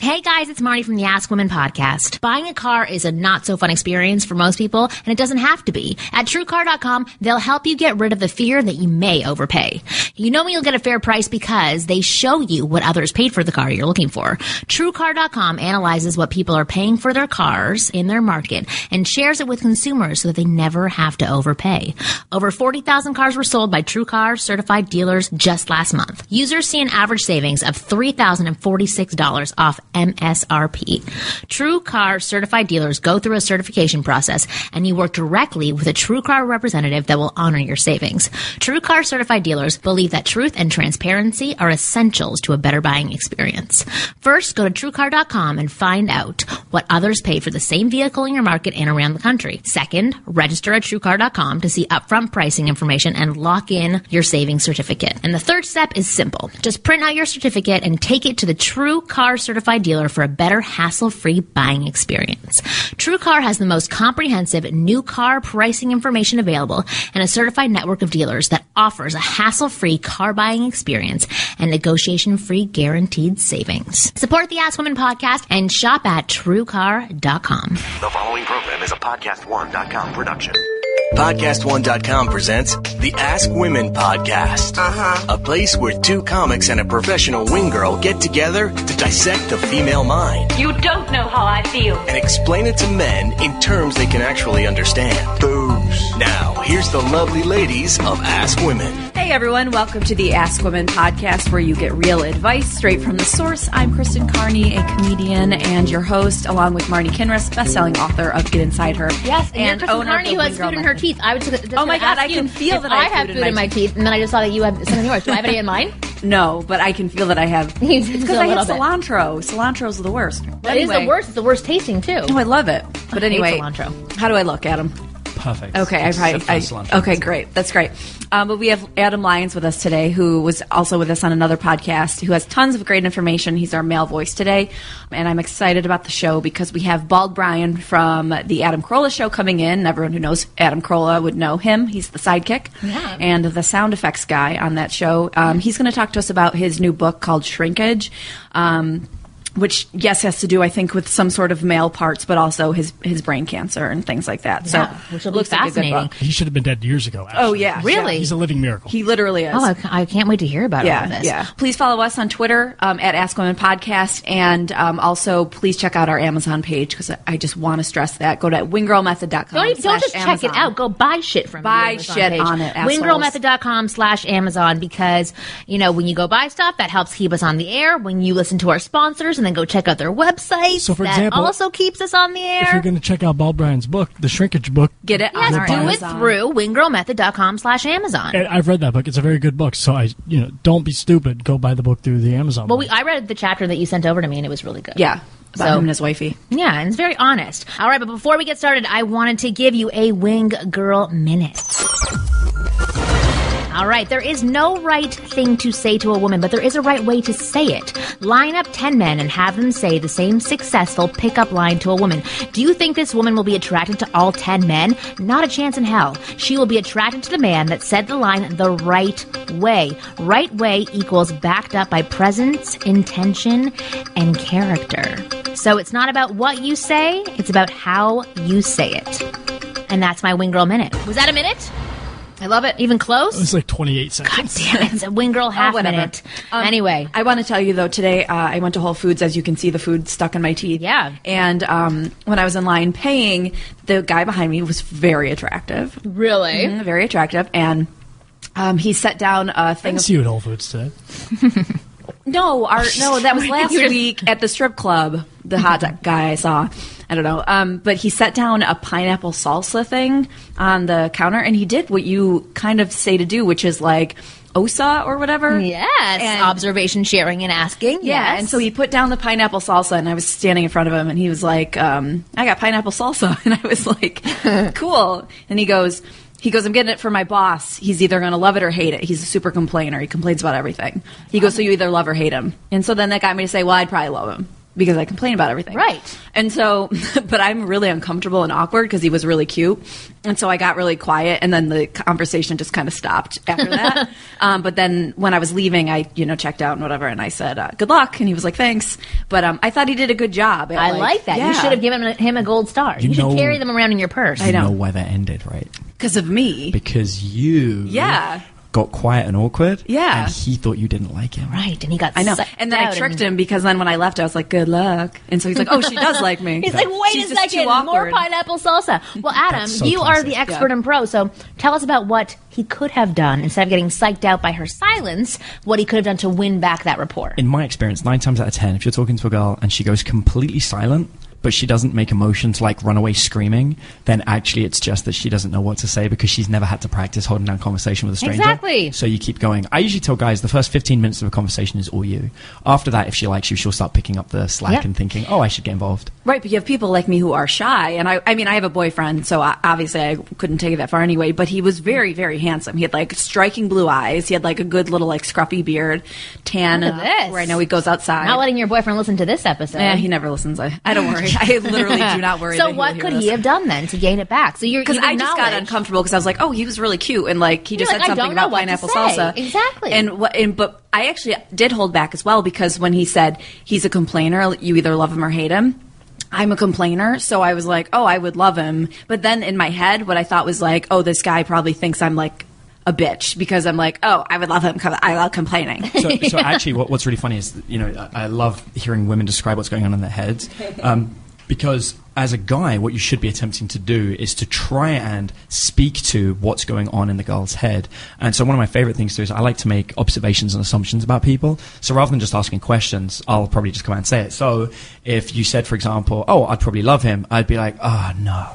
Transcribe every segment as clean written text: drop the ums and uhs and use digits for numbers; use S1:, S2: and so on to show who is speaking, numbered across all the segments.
S1: Hey guys, it's Marni from the Ask Women podcast. Buying a car is a not so fun experience for most people, and it doesn't have to be. At TrueCar.com, they'll help you get rid of the fear that you may overpay. You know when you'll get a fair price because they show you what others paid for the car you're looking for. TrueCar.com analyzes what people are paying for their cars in their market and shares it with consumers so that they never have to overpay. Over 40,000 cars were sold by TrueCar certified dealers just last month. Users see an average savings of $3,046 off MSRP. TrueCar certified dealers go through a certification process, and you work directly with a TrueCar representative that will honor your savings. TrueCar certified dealers believe that truth and transparency are essentials to a better buying experience. First, go to TrueCar.com and find out what others pay for the same vehicle in your market and around the country. Second, register at TrueCar.com to see upfront pricing information and lock in your savings certificate. And the third step is simple. Just print out your certificate and take it to the TrueCar certified dealer for a better hassle-free buying experience. TrueCar has the most comprehensive new car pricing information available and a certified network of dealers that offers a hassle-free car buying experience and negotiation-free guaranteed savings. Support the Ask Women podcast and shop at TrueCar.com.
S2: The following program is a PodcastOne.com production.
S3: PodcastOne.com presents the Ask Women podcast. A place where two comics and a professional wing girl get together to dissect the female mind.
S4: You don't know how I feel.
S3: And explain it to men in terms they can actually understand. Booze. Now, here's the lovely ladies of Ask Women.
S5: Hey everyone, welcome to the Ask Women podcast where you get real advice straight from the source. I'm Kristen Carney, a comedian and your host, along with Marni Kinrys, best-selling author of Get Inside Her.
S1: Yes, and you're Kristen Carney who has food in her teeth. I was just
S5: oh my God, I can feel that
S1: I have food in my teeth, and then I just saw that you have some in yours. Do I have any in mine?
S5: No, but I can feel that I have. It's because I have cilantro. Cilantro's the worst.
S1: It is the worst. It's the worst tasting too.
S5: Oh, I love it. But anyway,
S1: cilantro.
S5: How do I look, Adam?
S6: Perfect.
S5: Okay, okay, great. That's great. But we have Adam Lyons with us today, who was also with us on another podcast, who has tons of great information. He's our male voice today, and I'm excited about the show because we have Bald Bryan from the Adam Carolla Show coming in. Everyone who knows Adam Carolla would know him. He's the sidekick and the sound effects guy on that show. He's going to talk to us about his new book called Shrinkage. Which, yes, has to do, I think, with some sort of male parts, but also his brain cancer and things like that.
S1: Yeah, so, which will looks fascinating. Like a good book.
S6: He should have been dead years ago, actually.
S5: Oh, yeah.
S1: Really?
S6: He's a living miracle.
S5: He literally is.
S1: Oh, I can't wait to hear about all of this.
S5: Yeah. Please follow us on Twitter at Ask Women Podcast, and also please check out our Amazon page, because I just want to stress that. Go to winggirlmethod.com.
S1: Don't just check it out. Go buy shit from
S5: buy the shit page. On it.
S1: Winggirlmethod.com/Amazon, because, you know, when you go buy stuff, that helps keep us on the air. When you listen to our sponsors and then go check out their website, so for example, also keeps us on the air.
S6: If you're going to check out Bald Bryan's book, the Shrinkage book,
S5: get it on our Amazon.
S1: Do it through winggirlmethod.com/Amazon.
S6: And I've read that book. It's a very good book. So don't be stupid. Go buy the book through the Amazon.
S1: Well, I read the chapter that you sent over to me, and it was really good.
S5: Yeah. About him and his wifey.
S1: Yeah, and it's very honest. All right, but before we get started, I wanted to give you a Wing Girl Minute. All right, there is no right thing to say to a woman, but there is a right way to say it. Line up 10 men and have them say the same successful pickup line to a woman. Do you think this woman will be attracted to all 10 men? Not a chance in hell. She will be attracted to the man that said the line the right way. Right way equals backed up by presence, intention, and character. So it's not about what you say, it's about how you say it. And that's my Wing Girl Minute. Was that a minute? I love it. Even close?
S6: It was like 28 seconds.
S1: God damn it. It's a Wing Girl half minute. Anyway.
S5: I want to tell you, though, today I went to Whole Foods. As you can see, the food stuck in my teeth.
S1: Yeah.
S5: And when I was in line paying, the guy behind me was very attractive.
S1: Really?
S5: Mm-hmm, very attractive. And he set down a thing.
S6: I didn't see you at Whole Foods today.
S5: No, that was last week at the strip club, the hot dog guy I saw. I don't know. But he set down a pineapple salsa thing on the counter, and he did what you kind of say to do, which is like OSA or whatever.
S1: Yes. And observation, sharing, and asking.
S5: Yeah.
S1: Yes.
S5: And so he put down the pineapple salsa, and I was standing in front of him, and he was like, I got pineapple salsa. And I was like, cool. And he goes, I'm getting it for my boss. He's either going to love it or hate it. He's a super complainer. He complains about everything. He goes, so you either love or hate him. And so then that got me to say, well, I'd probably love him. because I complain about everything.
S1: Right.
S5: And so, but I'm really uncomfortable and awkward because he was really cute. And so I got really quiet, and then the conversation just kind of stopped after that. But then when I was leaving, I, checked out and whatever, and I said, good luck. And he was like, thanks. But I thought he did a good job.
S1: I like that.
S5: Yeah.
S1: You should have given him a gold star. You should carry them around in your purse.
S5: I know.
S4: You know why that ended, right?
S5: Because of me.
S4: Because you got quiet and awkward.
S5: Yeah.
S4: And he thought you didn't like him.
S1: Right, and he got
S5: I know.
S1: sucked
S5: And then I
S1: out
S5: tricked him, because then when I left, I was like, good luck. And so he's like, oh, she does like me.
S1: He's like, wait
S5: She's
S1: a
S5: just
S1: second,
S5: too awkward.
S1: more pineapple salsa. Well, Adam,
S4: so
S1: you are
S4: classic.
S1: the expert and pro, so tell us about what he could have done instead of getting psyched out by her silence, what he could have done to win back that rapport.
S4: In my experience, 9 times out of 10, if you're talking to a girl and she goes completely silent, but she doesn't make a motion to like run away screaming, then actually it's just that she doesn't know what to say because she's never had to practice holding down conversation with a stranger.
S1: Exactly.
S4: So you keep going. I usually tell guys the first 15 minutes of a conversation is all you. After that, if she likes you, she'll start picking up the slack and thinking, oh, I should get involved.
S5: Right, but you have people like me who are shy, and I mean, I have a boyfriend, so obviously I couldn't take it that far anyway, but he was very, very handsome. He had, like, striking blue eyes. He had, like, a good little, like, scruffy beard, tan.
S1: Look at this.
S5: Where I know he goes outside.
S1: Not letting your boyfriend listen to this episode.
S5: Yeah, he never listens. I don't worry. I literally do not worry.
S1: So what could he have done then to gain it back? So
S5: because I just got uncomfortable because I was like, oh, he was really cute, and like he just said something about pineapple salsa.
S1: Exactly.
S5: But I actually did hold back as well, because when he said he's a complainer, you either love him or hate him. I'm a complainer, so I was like, oh, I would love him. But then in my head, what I thought was like, oh, this guy probably thinks I'm like a bitch, because I'm like, oh, I would love him because I love complaining.
S4: So actually, what's really funny is, I love hearing women describe what's going on in their heads. Because as a guy, what you should be attempting to do is to try and speak to what's going on in the girl's head. And so one of my favorite things to do is I like to make observations and assumptions about people. So rather than just asking questions, I'll probably just come out and say it. So if you said, for example, oh, I'd probably love him, I'd be like, oh, no.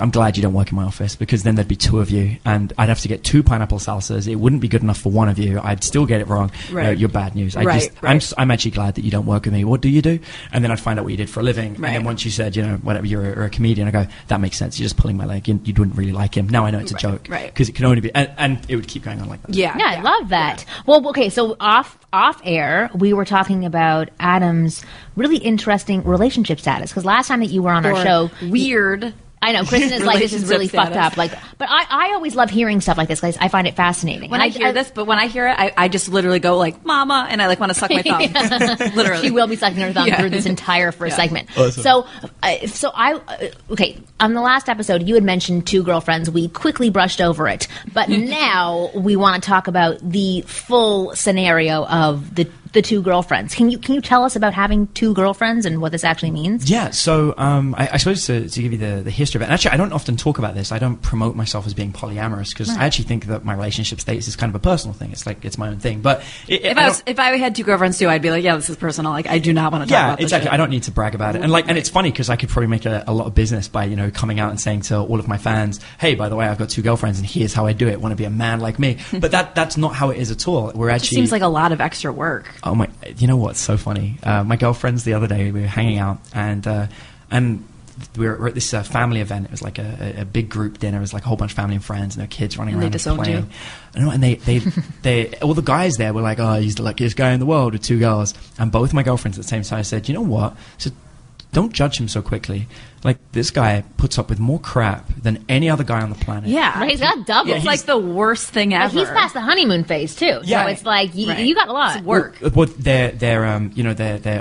S4: I'm glad you don't work in my office, because then there'd be 2 of you, and I'd have to get 2 pineapple salsas. It wouldn't be good enough for one of you. I'd still get it wrong.
S5: Right.
S4: You're bad news.
S5: Right.
S4: I'm actually glad that you don't work with me. What do you do? And then I'd find out what you did for a living.
S5: Right.
S4: And then once you said, whatever, you're a comedian, I go, that makes sense. You're just pulling my leg. You wouldn't really like him. Now I know it's a joke.
S5: Right.
S4: Because it can only be, and it would keep going on like that.
S5: Yeah,
S1: I love that. Yeah. Well, okay, so off air, we were talking about Adam's really interesting relationship status, because last time that you were on our show,
S5: weird.
S1: I know, Kristen is like, this is really fucked up. Like, but I always love hearing stuff like this, because I find it fascinating.
S5: When I hear this, but when I hear it, I just literally go like, mama, and I like want to suck my thumb. Literally.
S1: She will be sucking her thumb through this entire first segment. Awesome. So okay, on the last episode, you had mentioned 2 girlfriends. We quickly brushed over it. But now we want to talk about the full scenario of the 2 girlfriends. Can you tell us about having 2 girlfriends and what this actually means?
S4: Yeah, so I suppose to give you the history of it, and actually I don't often talk about this. I don't promote myself as being polyamorous, because I actually think that my relationship status is kind of a personal thing. It's like, it's my own thing. But
S5: if I had 2 girlfriends too, I'd be like, yeah, this is personal. Like, I do not want to talk about this.
S4: Exactly.
S5: Shit.
S4: I don't need to brag about it. And it's funny, because I could probably make a lot of business by coming out and saying to all of my fans, hey, by the way, I've got 2 girlfriends, and here's how I do it. Want to be a man like me? But that's not how it is at all. We're actually,
S5: it seems like a lot of extra work.
S4: Oh my! You know what's so funny? My girlfriends the other day, we were hanging out, and we were at this family event. It was like a big group dinner. It was like a whole bunch of family and friends and their kids running around and playing. And they all the guys there were like, oh, he's the luckiest guy in the world with 2 girls. And both my girlfriends at the same time said, you know what? I said, don't judge him so quickly. Like, this guy puts up with more crap than any other guy on the planet.
S1: Yeah. Right, he's got double.
S5: It's like the worst thing ever.
S1: He's past the honeymoon phase, too.
S4: Yeah.
S1: So it's like, you got a lot.
S5: It's work.
S4: Well, their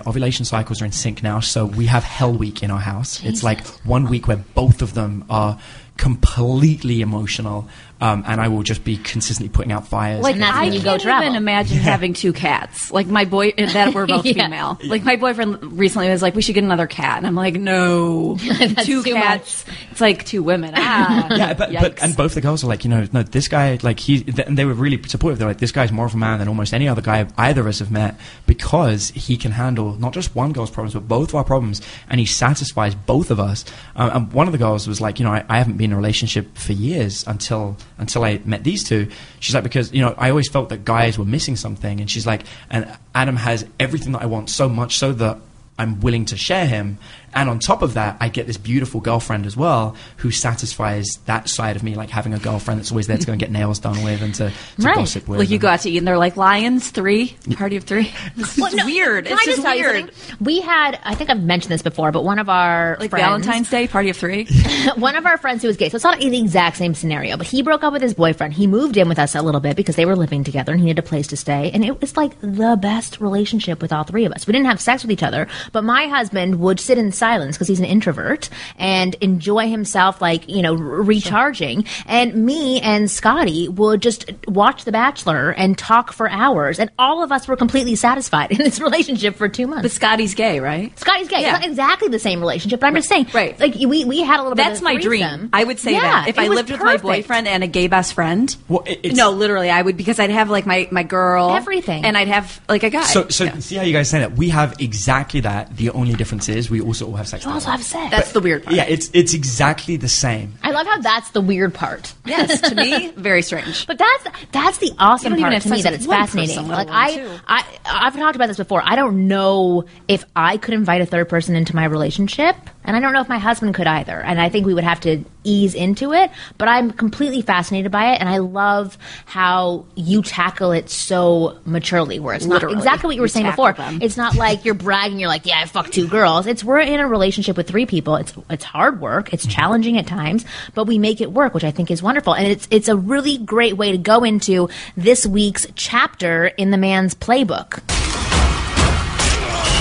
S4: ovulation cycles are in sync now, so we have Hell Week in our house. Jesus. It's like 1 week where both of them are completely emotional, and I will just be consistently putting out fires.
S5: Like,
S1: I
S5: can't even imagine having 2 cats. Like, my boy, that we're both female. Like, my boyfriend recently was like, we should get another cat, and I'm like, no, 2 cats. It's like 2 women.
S4: But both the girls are like, no, this guy, like, and they were really supportive. They're like, this guy's more of a man than almost any other guy either of us have met, because he can handle not just one girl's problems, but both of our problems, and he satisfies both of us. And one of the girls was like, I haven't been in a relationship for years until I met these 2. She's like, because I always felt that guys were missing something, and she's like, and Adam has everything that I want, so much so that I'm willing to share him. And on top of that, I get this beautiful girlfriend as well who satisfies that side of me, like having a girlfriend that's always there to go and get nails done with and to gossip with.
S5: Like you go out to eat and they're like, Lions, 3, party of 3. This is weird. It's just weird.
S1: We had, I think I've mentioned this before, but one of our
S5: like
S1: friends,
S5: Valentine's Day, party of 3.
S1: One of our friends who was gay, so it's not the exact same scenario, but he broke up with his boyfriend. He moved in with us a little bit because they were living together and he had a place to stay. And it was like the best relationship with all 3 of us. We didn't have sex with each other, but my husband would sit in silence because he's an introvert and enjoy himself, like, you know, recharging. And me and Scotty would just watch The Bachelor and talk for hours. And all of us were completely satisfied in this relationship for 2 months.
S5: But Scotty's gay, right?
S1: Scotty's gay.
S5: Yeah.
S1: It's not exactly the same relationship, but I'm just saying,
S5: right.
S1: like, we had a little bit
S5: That's
S1: of
S5: my
S1: threesome.
S5: dream. I would say that. If I lived with my boyfriend and a gay best friend.
S4: Well,
S5: no, literally, I would, because I'd have like my girl.
S1: Everything.
S4: And
S5: I'd have like a guy.
S4: So see how you guys say that? We have exactly that. The only difference is we also all have sex.
S1: You also have sex.
S5: That's the weird part.
S4: Yeah, it's exactly the same.
S1: I love how that's the weird part.
S5: Yes, to me, very strange.
S1: But that's the awesome
S5: You don't even
S1: part
S5: have
S1: to me,
S5: sex
S1: that
S5: with
S1: it's
S5: one
S1: fascinating.
S5: person,
S1: Like
S5: let alone 2.
S1: I've talked about this before. I don't know if I could invite a third person into my relationship, and I don't know if my husband could either. And I think we would have to ease into it. But I'm completely fascinated by it, and I love how you tackle it so maturely, where it's
S5: Literally.
S1: not exactly what you were saying before. It's not like you're bragging. You're like, yeah, I fucked 2 girls. It's we're in a relationship with 3 people. It's hard work. It's challenging at times, but we make it work, which I think is wonderful. And it's a really great way to go into this week's chapter in the man's playbook.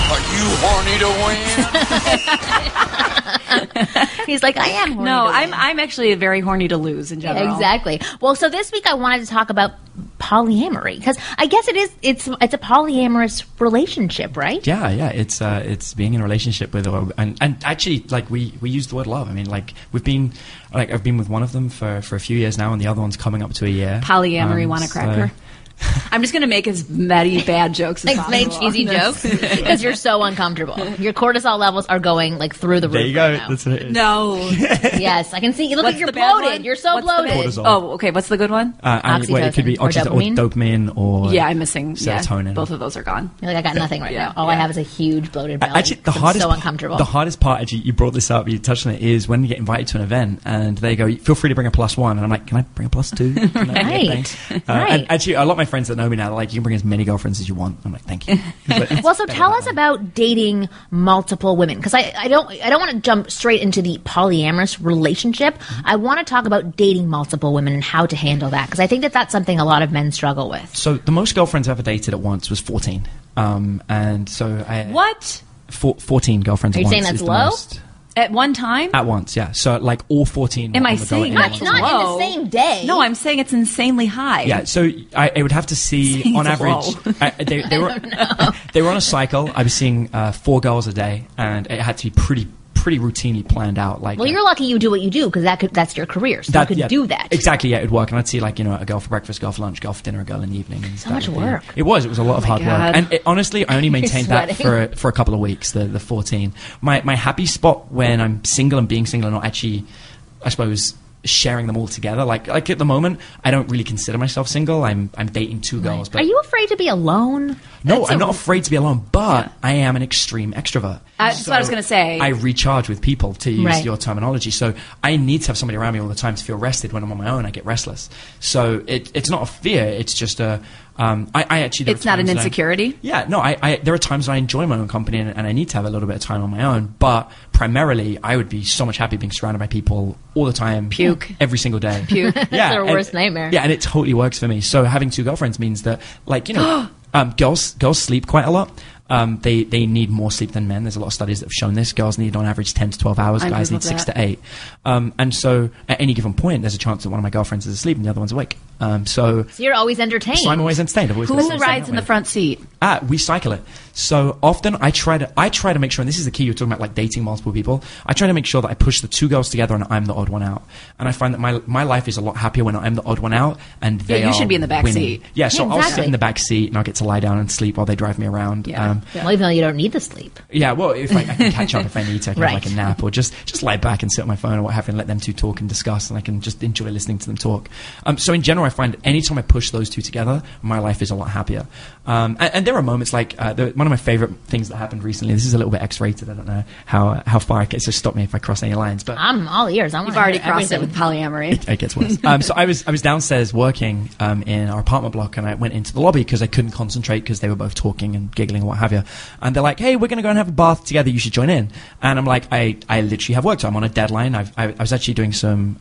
S7: Are you horny to win?
S1: He's like, I am horny.
S5: No,
S1: to win.
S5: I'm actually very horny to lose in general.
S1: Exactly. Well, so this week I wanted to talk about polyamory, because I guess it's a polyamorous relationship, right?
S4: Yeah, it's being in a relationship with, and actually, like we use the word love. I mean, like I've been with one of them for a few years now, and the other one's coming up to a year.
S5: Polyamory, want a cracker? I'm just going to make as many bad jokes as
S1: Like make
S5: possible.
S1: cheesy jokes because you're so uncomfortable. Your cortisol levels are going like through the roof.
S4: There you go.
S1: Right now.
S4: That's what it is.
S5: No.
S1: Yes, I can see. You look
S5: What's
S1: like you're
S5: the bad
S1: bloated.
S5: one?
S1: You're so
S5: What's the
S1: bloated.
S5: bad-
S4: Cortisol.
S5: Oh, okay. What's the good one?
S4: It could be
S1: Oxytocin or
S4: dopamine or
S5: Yeah, I'm missing
S4: serotonin.
S5: Both of those are gone.
S1: You're like, I got nothing right
S5: Yeah,
S1: now. All I
S5: yeah.
S1: have is a huge bloated belly.
S4: Actually,
S1: I'm so uncomfortable.
S4: The hardest part, actually, you brought this up, you touched on it, is when you get invited to an event and they go, feel free to bring a +1. And I'm like, can I bring a +2? Can I get
S1: Right.
S4: things?
S1: Right.
S4: And actually, a lot of my friends that know me now, they're like, you can bring as many girlfriends as you want. I'm like, thank you.
S1: Well, so tell us about dating multiple women, because I don't want to jump straight into the polyamorous relationship. I want to talk about dating multiple women and how to handle that, because I think that's something a lot of men struggle with.
S4: So the most girlfriends I ever dated at once was 14. And so I...
S5: What?
S4: 14 girlfriends
S1: Are you
S4: at once
S1: saying that's
S4: is the
S1: low?
S4: most.
S5: At one time?
S4: At once, yeah. So like all 14.
S5: Am
S4: were
S5: I
S4: on the go
S5: saying
S4: at
S5: that's
S4: once.
S1: Not in
S5: low?
S1: the same day.
S5: No, I'm saying it's insanely high.
S4: Yeah, so I would have to see
S5: Saying
S4: on
S5: it's
S4: average. They were on a cycle. I was seeing 4 girls a day, and it had to be pretty routinely planned out. Like,
S1: Well, you're lucky you do what you do, because that's your career, so you could do that.
S4: Exactly, yeah, it'd work. And I'd see like, a girl for breakfast, girl for lunch, girl for dinner, a girl in the evening. And
S1: So much work.
S4: It was a lot of hard
S5: God.
S4: work. And honestly, I only maintained that
S1: sweating.
S4: for a couple of weeks, the 14. My happy spot when I'm single and being single and not actually, I suppose, sharing them all together. Like at the moment, I don't really consider myself single. I'm dating 2 girls. But
S1: Are you afraid to be alone?
S4: no, I'm not afraid to be alone, but I am an extreme extrovert.
S5: That's what I was going to say.
S4: I recharge with people, to use
S1: Right.
S4: your terminology. So I need to have somebody around me all the time to feel rested. When I'm on my own, I get restless. So it's not a fear. It's just a... I actually...
S5: It's not an insecurity?
S4: Yeah, no, there are times I enjoy my own company and I need to have a little bit of time on my own, but primarily I would be so much happy being surrounded by people all the time.
S5: Puke.
S4: Every single day.
S5: Puke.
S1: That's their worst nightmare.
S4: Yeah, and it totally works for me. So having 2 girlfriends means that, like, girls sleep quite a lot. They need more sleep than men. There's a lot of studies that have shown this. Girls need on average 10 to 12 hours.
S5: I
S4: Guys
S5: love
S4: need 6
S5: that.
S4: to 8. And so at any given point, there's a chance that one of my girlfriends is asleep and the other one's awake.
S1: So you're always entertained.
S4: So I'm always entertained. I've always got
S5: Who
S4: something to
S5: rides
S4: stand
S5: in the
S4: with.
S5: front seat?
S4: We cycle it. So often I try to make sure, and this is the key, you're talking about like dating multiple people. I try to make sure that I push the 2 girls together and I'm the odd one out. And I find that my life is a lot happier when I'm the odd one out and they
S5: you
S4: are
S5: should be in the back
S4: winning.
S5: seat.
S4: Yeah, so
S1: Yeah,
S4: I'll sit
S1: exactly.
S4: in the back seat and I'll get to lie down and sleep while they drive me around.
S5: Yeah.
S1: Well, even though you don't need the sleep.
S4: Yeah, well, if I can catch up if I need to, I can
S1: Right.
S4: have like a nap or just lie back and sit on my phone or what have you and let them 2 talk and discuss, and I can just enjoy listening to them talk. So in general, I find anytime I push those two together, my life is a lot happier. And there are moments like one of my favorite things that happened recently. This is a little bit X-rated. I don't know how far I get. So stop me if I cross any lines. But
S1: I'm all ears.
S5: You've already crossed it with polyamory.
S4: It gets worse. So I was downstairs working in our apartment block, and I went into the lobby because I couldn't concentrate because they were both talking and giggling and what have you. And they're like, "Hey, we're going to go and have a bath together. You should join in." And I'm like, I literally have work, so I'm on a deadline. I was actually doing some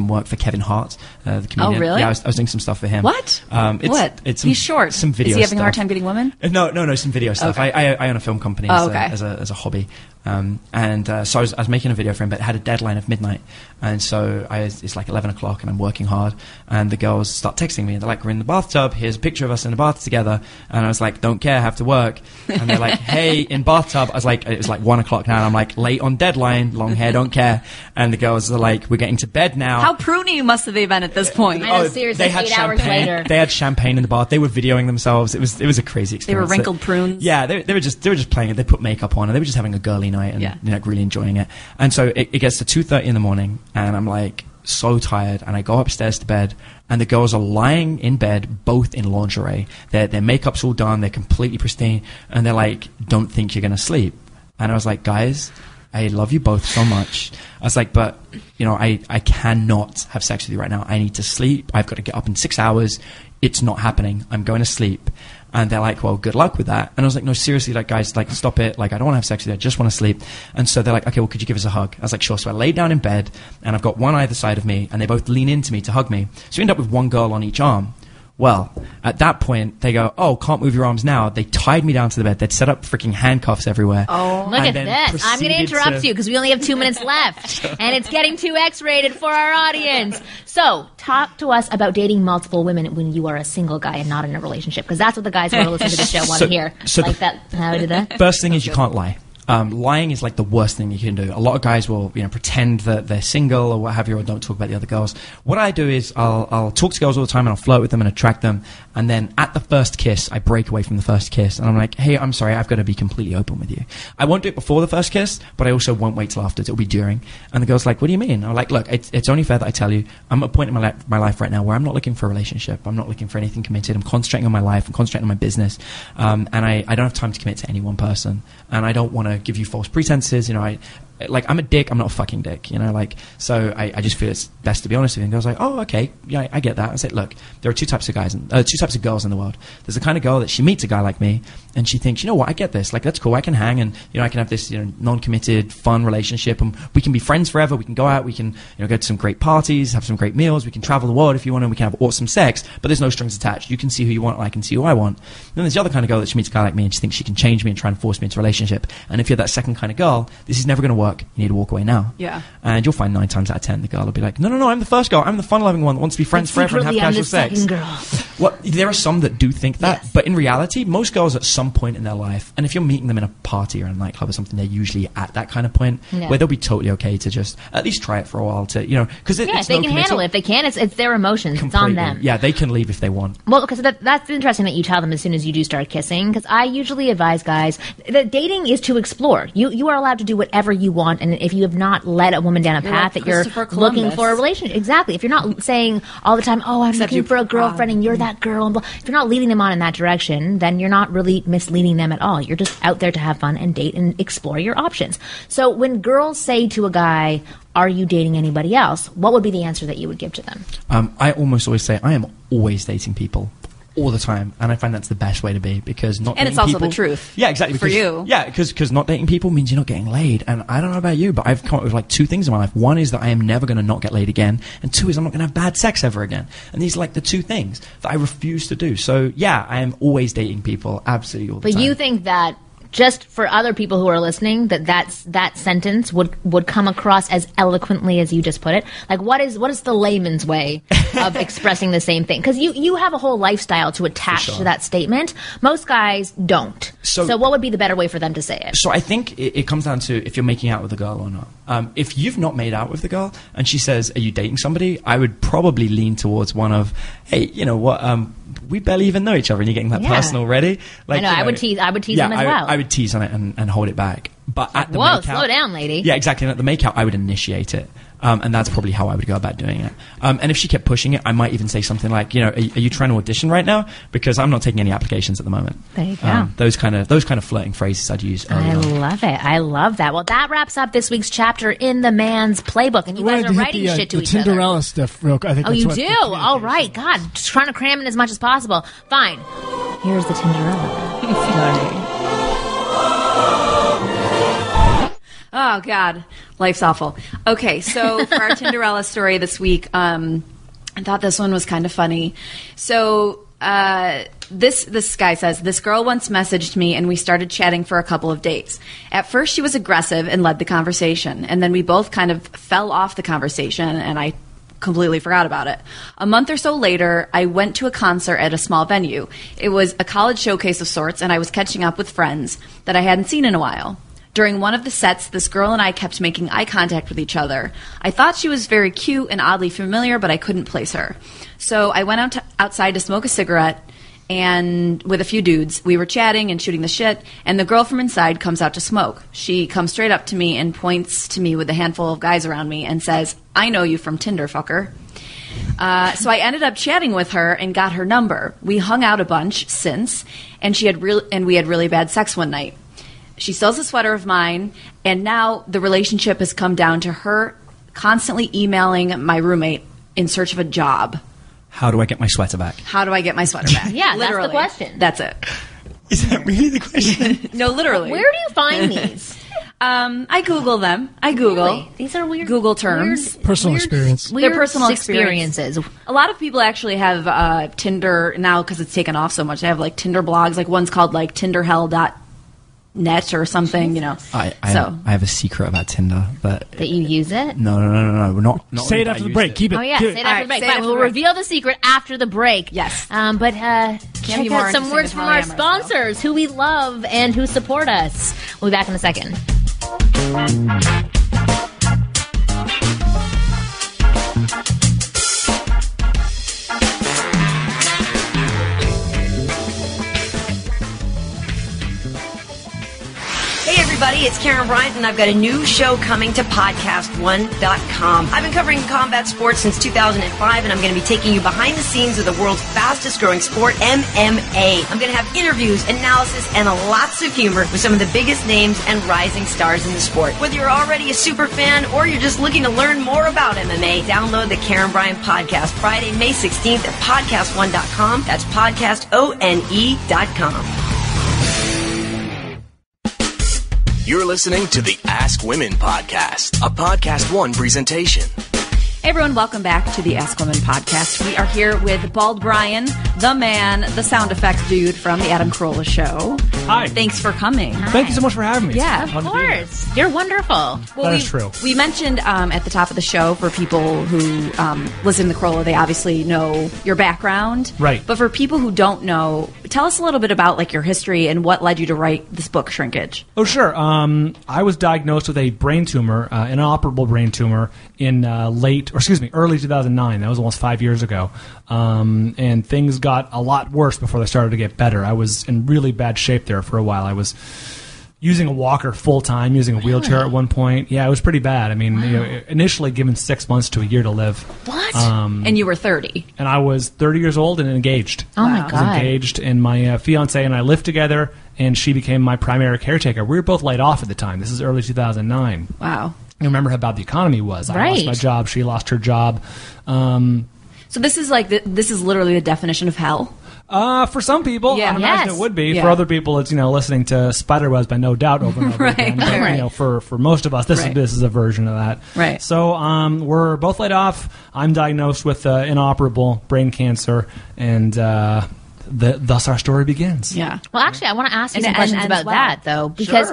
S4: work for Kevin Hart, the comedian.
S5: Oh, really?
S4: Yeah, I was doing some stuff for him.
S5: What?
S4: What?
S5: He's short.
S4: Some video.
S5: Is he having a hard
S4: stuff.
S5: time getting women?
S4: No, some video stuff.
S5: Okay.
S4: I own a film company as a hobby. So I was making a video for him, but it had a deadline of midnight. And so it's like 11 o'clock and I'm working hard. And the girls start texting me. And they're like, "We're in the bathtub. Here's a picture of us in the bath together." And I was like, "Don't care, have to work." And they're like, "Hey, in bathtub." I was like, it was like 1 o'clock now. And I'm like, late on deadline, long hair, don't care. And the girls are like, "We're getting to bed now."
S5: How pruny must they have been at this point?
S1: I know, seriously,
S4: they had
S1: 8 hours later.
S4: They had champagne in the bath. They were videoing themselves. It was a crazy experience.
S5: They were wrinkled prunes.
S4: Yeah, they were just playing it. They put makeup on and they were just having a girly night and like really enjoying it. And so it gets to 2:30 in the morning and I'm like so tired, and I go upstairs to bed and the girls are lying in bed both in lingerie. Their makeup's all done, they're completely pristine, and they're like, "Don't think you're gonna sleep." And I was like, "Guys, I love you both so much." I was like, "But I cannot have sex with you right now. I need to sleep. I've got to get up in 6 hours. It's not happening. I'm going to sleep." And they're like, "Well, good luck with that." And I was like, "No, seriously, like, guys, like, stop it. Like, I don't want to have sex with you. I just want to sleep." And so they're like, "Okay, well, could you give us a hug?" I was like, "Sure." So I laid down in bed, and I've got one either side of me, and they both lean into me to hug me. So we end up with one girl on each arm. Well, at that point, they go, "Oh, can't move your arms now." They tied me down to the bed. They'd set up freaking handcuffs everywhere.
S1: Oh, look at this. I'm going to interrupt you because we only have 2 minutes left. And it's getting too X-rated for our audience. So, talk to us about dating multiple women when you are a single guy and not in a relationship. Because that's what the guys who are listening to the show want to hear.
S4: So
S1: like that. How I did that?
S4: First thing is you can't lie. Lying is like the worst thing you can do. A lot of guys will, pretend that they're single or what have you, or don't talk about the other girls. What I do is I'll talk to girls all the time and I'll flirt with them and attract them. And then at the first kiss, I break away from the first kiss. And I'm like, "Hey, I'm sorry, I've got to be completely open with you." I won't do it before the first kiss, but I also won't wait till after. It'll be during. And the girl's like, "What do you mean?" I'm like, "Look, it's only fair that I tell you, I'm at a point in my life right now where I'm not looking for a relationship. I'm not looking for anything committed. I'm concentrating on my life. I'm concentrating on my business. And I don't have time to commit to any one person. And I don't want to give you false pretenses. I'm a dick. I'm not a fucking dick, so I just feel it's best to be honest with you." And girls like, "Oh, okay. Yeah, I get that." I said, "Look, there are two types of girls in the world. There's the kind of girl that she meets a guy like me and she thinks, I get this. Like, that's cool. I can hang and, I can have this, non-committed, fun relationship and we can be friends forever. We can go out. We can, go to some great parties, have some great meals. We can travel the world if you want and we can have awesome sex, but there's no strings attached. You can see who you want and I can see who I want." Then there's the other kind of girl that she meets a guy like me and she thinks she can change me and try and force me into a relationship. And if you're that second kind of girl, this is never going to work. You need to walk away now.
S5: Yeah.
S4: And you'll find 9 times out of 10 the girl will be like, no, I'm the first girl. I'm the fun-loving one that wants to be friends forever and have casual sex.
S1: Girl.
S4: Well, there are some that do think that,
S1: yes.
S4: But in reality, most girls at some point in their life, and if you're meeting them in a party or a nightclub or something, they're usually at that kind of point where they'll be totally okay to just at least try it for a while to, because
S1: if they can handle it. If they can, it's their emotions.
S4: Completely.
S1: It's on them.
S4: Yeah, they can leave if they want.
S1: Well, because that's interesting that you tell them as soon as you do start kissing, because I usually advise guys that dating is to explore. You are allowed to do whatever you want, and if you have not led a woman down a path that you're looking for a relationship, exactly. If you're not saying all the time, "Oh, I'm looking for a girlfriend and you're that girl," and blah, if you're not leading them on in that direction, then you're not really misleading them at all. You're just out there to have fun and date and explore your options. So when girls say to a guy, "Are you dating anybody else?" what would be the answer that you would give to them?
S4: I almost always say I am always dating people. All the time, and I find that's the best way to be because not
S5: and
S4: dating
S5: it's also
S4: people,
S5: the truth.
S4: Yeah, exactly.
S5: For you,
S4: yeah, because not dating people means you're not getting laid. And I don't know about you, but I've come up with like 2 things in my life. One is that I am never going to not get laid again, and 2 is I'm not going to have bad sex ever again. And these are like the 2 things that I refuse to do. So yeah, I am always dating people, absolutely all the time.
S1: But you think that just for other people who are listening, that sentence would come across as eloquently as you just put it? Like, what is the layman's way of expressing the same thing? Because you have a whole lifestyle to attach to that statement. Most guys don't. So what would be the better way for them to say it?
S4: So I think it comes down to if you're making out with a girl or not. If you've not made out with the girl and she says, "Are you dating somebody?" I would probably lean towards one of, "Hey, you know what? We barely even know each other and you're getting that personal already." Like,
S1: I know, I would tease them as well.
S4: I would tease on it and hold it back. But at the
S1: Whoa,
S4: makeout,
S1: slow down, lady.
S4: Yeah, exactly. And at the makeout, I would initiate it. And that's probably how I would go about doing it. And if she kept pushing it, I might even say something like, are you trying to audition right now? Because I'm not taking any applications at the moment.
S1: There you go.
S4: Those kind of flirting phrases I'd use early
S1: I
S4: on.
S1: love it. I love that. Well, that wraps up this week's chapter in the man's playbook. And you guys are writing shit to each other.
S6: Tinderella stuff real quick. I think
S1: Oh,
S6: that's
S1: you
S6: what
S1: do?
S6: the
S1: All right. God, just trying to cram in as much as possible. Fine. Here's the Tinderella story.
S5: Oh, God. Life's awful. Okay, so for our Tinderella story this week, I thought this one was kind of funny. So this guy says, this girl once messaged me and we started chatting for a couple of days. At first, she was aggressive and led the conversation. And then we both kind of fell off the conversation and I completely forgot about it. A month or so later, I went to a concert at a small venue. It was a college showcase of sorts and I was catching up with friends that I hadn't seen in a while. During one of the sets, this girl and I kept making eye contact with each other. I thought she was very cute and oddly familiar, but I couldn't place her. So I went outside to smoke a cigarette, and with a few dudes, we were chatting and shooting the shit, and the girl from inside comes out to smoke. She comes straight up to me and points to me with a handful of guys around me and says, "I know you from Tinder, fucker." So I ended up chatting with her and got her number. We hung out a bunch since, and we had really bad sex one night. She steals a sweater of mine, and now the relationship has come down to her constantly emailing my roommate in search of a job.
S4: How do I get my sweater back?
S5: How do I get my sweater back?
S1: Yeah,
S5: literally.
S1: that's the question.
S5: That's it.
S4: Is that really the question?
S5: No, literally.
S1: Where do you find these?
S5: I Google them. I Google.
S1: Really? These are weird.
S5: Google terms.
S6: Personal experience.
S1: Weird
S5: They're personal
S1: experiences.
S5: A lot of people actually have Tinder now because it's taken off so much. They have like Tinder blogs. Like one's called like tinderhell.net or something,
S4: I have a secret about Tinder, but
S1: That you use it?
S4: no, we're not.
S6: Say it after the break. Keep it.
S1: Oh, yeah.
S6: keep
S1: Say it
S6: it.
S1: after the break.
S5: say it
S1: Fine,
S5: after
S1: we'll
S5: the break.
S1: reveal the secret after the break.
S5: Yes.
S1: But check
S5: be more
S1: out some
S5: interesting
S1: words
S5: than
S1: from our
S5: polyamorous, though.
S1: sponsors, who we love and who support us. We'll be back in a second.
S8: Hey everybody, it's Karen Bryant, and I've got a new show coming to podcast1.com. I've been covering combat sports since 2005, and I'm going to be taking you behind the scenes of the world's fastest growing sport, MMA. I'm going to have interviews, analysis, and lots of humor with some of the biggest names and rising stars in the sport. Whether you're already a super fan or you're just looking to learn more about MMA, download the Karen Bryant podcast Friday, May 16th at podcast1.com. That's podcastone.com.
S3: You're listening to the Ask Women podcast, a Podcast One presentation.
S5: Hey everyone, welcome back to the Ask Women podcast. We are here with Bald Bryan, the man, the sound effects dude from the Adam Carolla Show.
S6: Hi.
S5: Thanks for coming.
S6: Thank you so much for having me.
S5: Yeah,
S6: It's
S1: Of
S6: fun to be here.
S1: course. You're wonderful.
S5: Well,
S6: That is true.
S5: We mentioned at the top of the show, for people who listen to Carolla, they obviously know your background.
S6: Right.
S5: But for people who don't know, tell us a little bit about like your history and what led you to write this book, Shrinkage.
S6: Oh, sure. I was diagnosed with a brain tumor, an inoperable brain tumor, in early 2009. That was almost 5 years ago. And things got a lot worse before they started to get better. I was in really bad shape there for a while. I was using a walker full time, using a wheelchair at one point. Yeah, it was pretty bad. I mean, initially given 6 months to a year to live.
S1: What?
S5: And you were 30.
S6: And I was 30 years old and engaged.
S1: Oh, my
S6: I was
S1: God.
S6: engaged, and my fiance and I lived together, and she became my primary caretaker. We were both laid off at the time. This is early 2009.
S5: Wow.
S6: I remember how bad the economy was. I lost
S1: Right.
S6: my job. She lost her job.
S5: So this is like this is literally the definition of hell.
S6: For some people,
S5: Yeah.
S6: I imagine
S1: Yes.
S6: it would be.
S5: Yeah.
S6: For other people, it's listening to Spiderwebs by No Doubt over and over
S5: Right,
S6: again. But,
S5: right.
S6: For most of us, this
S5: Right.
S6: is a version of that.
S5: Right.
S6: So we're both laid off. I'm diagnosed with inoperable brain cancer, and thus our story begins.
S5: Yeah.
S1: Well, actually, I want to ask you
S5: And
S1: some
S5: it
S1: questions
S5: ends
S1: about
S5: well.
S1: that, though, because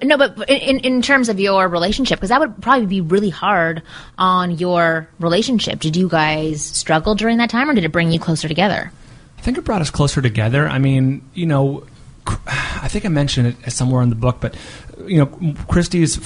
S1: no, but in terms of your relationship, because that would probably be really hard on your relationship. Did you guys struggle during that time, or did it bring you closer together?
S6: I think it brought us closer together. I mean, I think I mentioned it somewhere in the book, but Christy's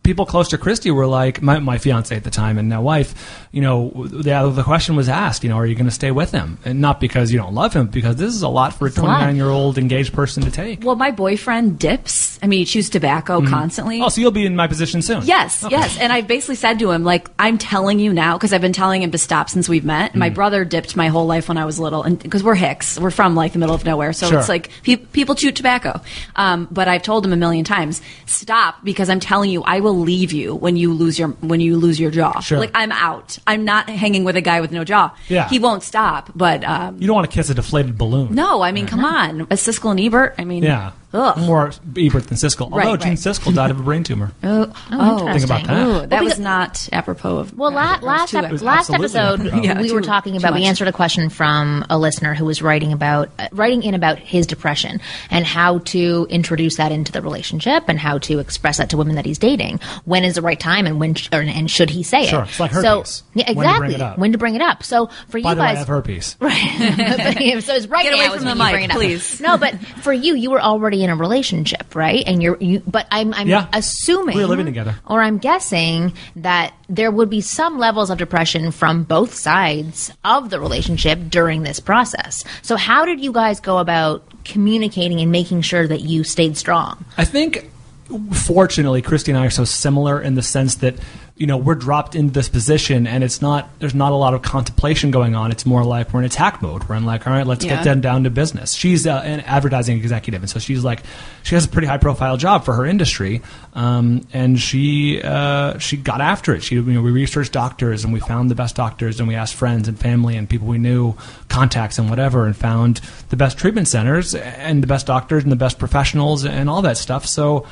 S6: people close to Christy were like my fiance at the time and now wife. The question was asked, are you going to stay with him? And not because you don't love him, because this is a lot for a 29-year-old engaged person to take.
S5: Well, my boyfriend dips I mean, he chews tobacco constantly.
S6: Oh, so you'll be in my position soon.
S5: Yes, yes. And I basically said to him, like, I'm telling you now, because I've been telling him to stop since we've met. My brother dipped my whole life when I was little, and because we're Hicks. We're from, like, the middle of nowhere. So it's like people chew tobacco. But I've told him a million times, stop, because I'm telling you, I will leave you when you lose your jaw.
S6: Sure.
S5: Like, I'm out. I'm not hanging with a guy with no jaw.
S6: Yeah.
S5: He won't stop, but...
S6: you don't want to kiss a deflated balloon.
S5: No, I mean, come on. A Siskel and Ebert, I mean...
S6: Yeah.
S5: Ugh.
S6: More Ebert than Siskel.
S5: Right,
S6: Although Gene Siskel died of a brain tumor.
S5: Interesting.
S6: Think about that.
S5: Ooh, that was not apropos of...
S1: Well, last episode,
S6: apropos.
S1: we were talking about, we answered a question from a listener who was writing in about his depression and how to introduce that into the relationship and how to express that to women that he's dating. When is the right time and and should he say it?
S6: Sure, it's like herpes.
S1: So, yeah, exactly.
S6: When to bring it up.
S1: When to bring it up. So for
S6: By
S1: you
S6: the way, I
S1: guys...
S6: have herpes.
S1: Right. So it's right
S5: Get
S1: now
S5: away
S1: is
S5: from
S1: when
S5: the
S1: you bring
S5: mic,
S1: it up.
S5: please.
S1: No, but for you were already in a relationship, right? And but I'm assuming
S6: We were living together.
S1: or I'm guessing that there would be some levels of depression from both sides of the relationship during this process. So how did you guys go about communicating and making sure that you stayed strong?
S6: I think, fortunately, Christy and I are so similar in the sense that, we're dropped into this position and there's not a lot of contemplation going on. It's more like we're in attack mode. We're in like, all right, let's get down to business. She's an advertising executive, and so she has a pretty high profile job for her industry, and she got after it. We researched doctors, and we found the best doctors, and we asked friends and family and people we knew, contacts and whatever, and found the best treatment centers and the best doctors and the best professionals and all that stuff. So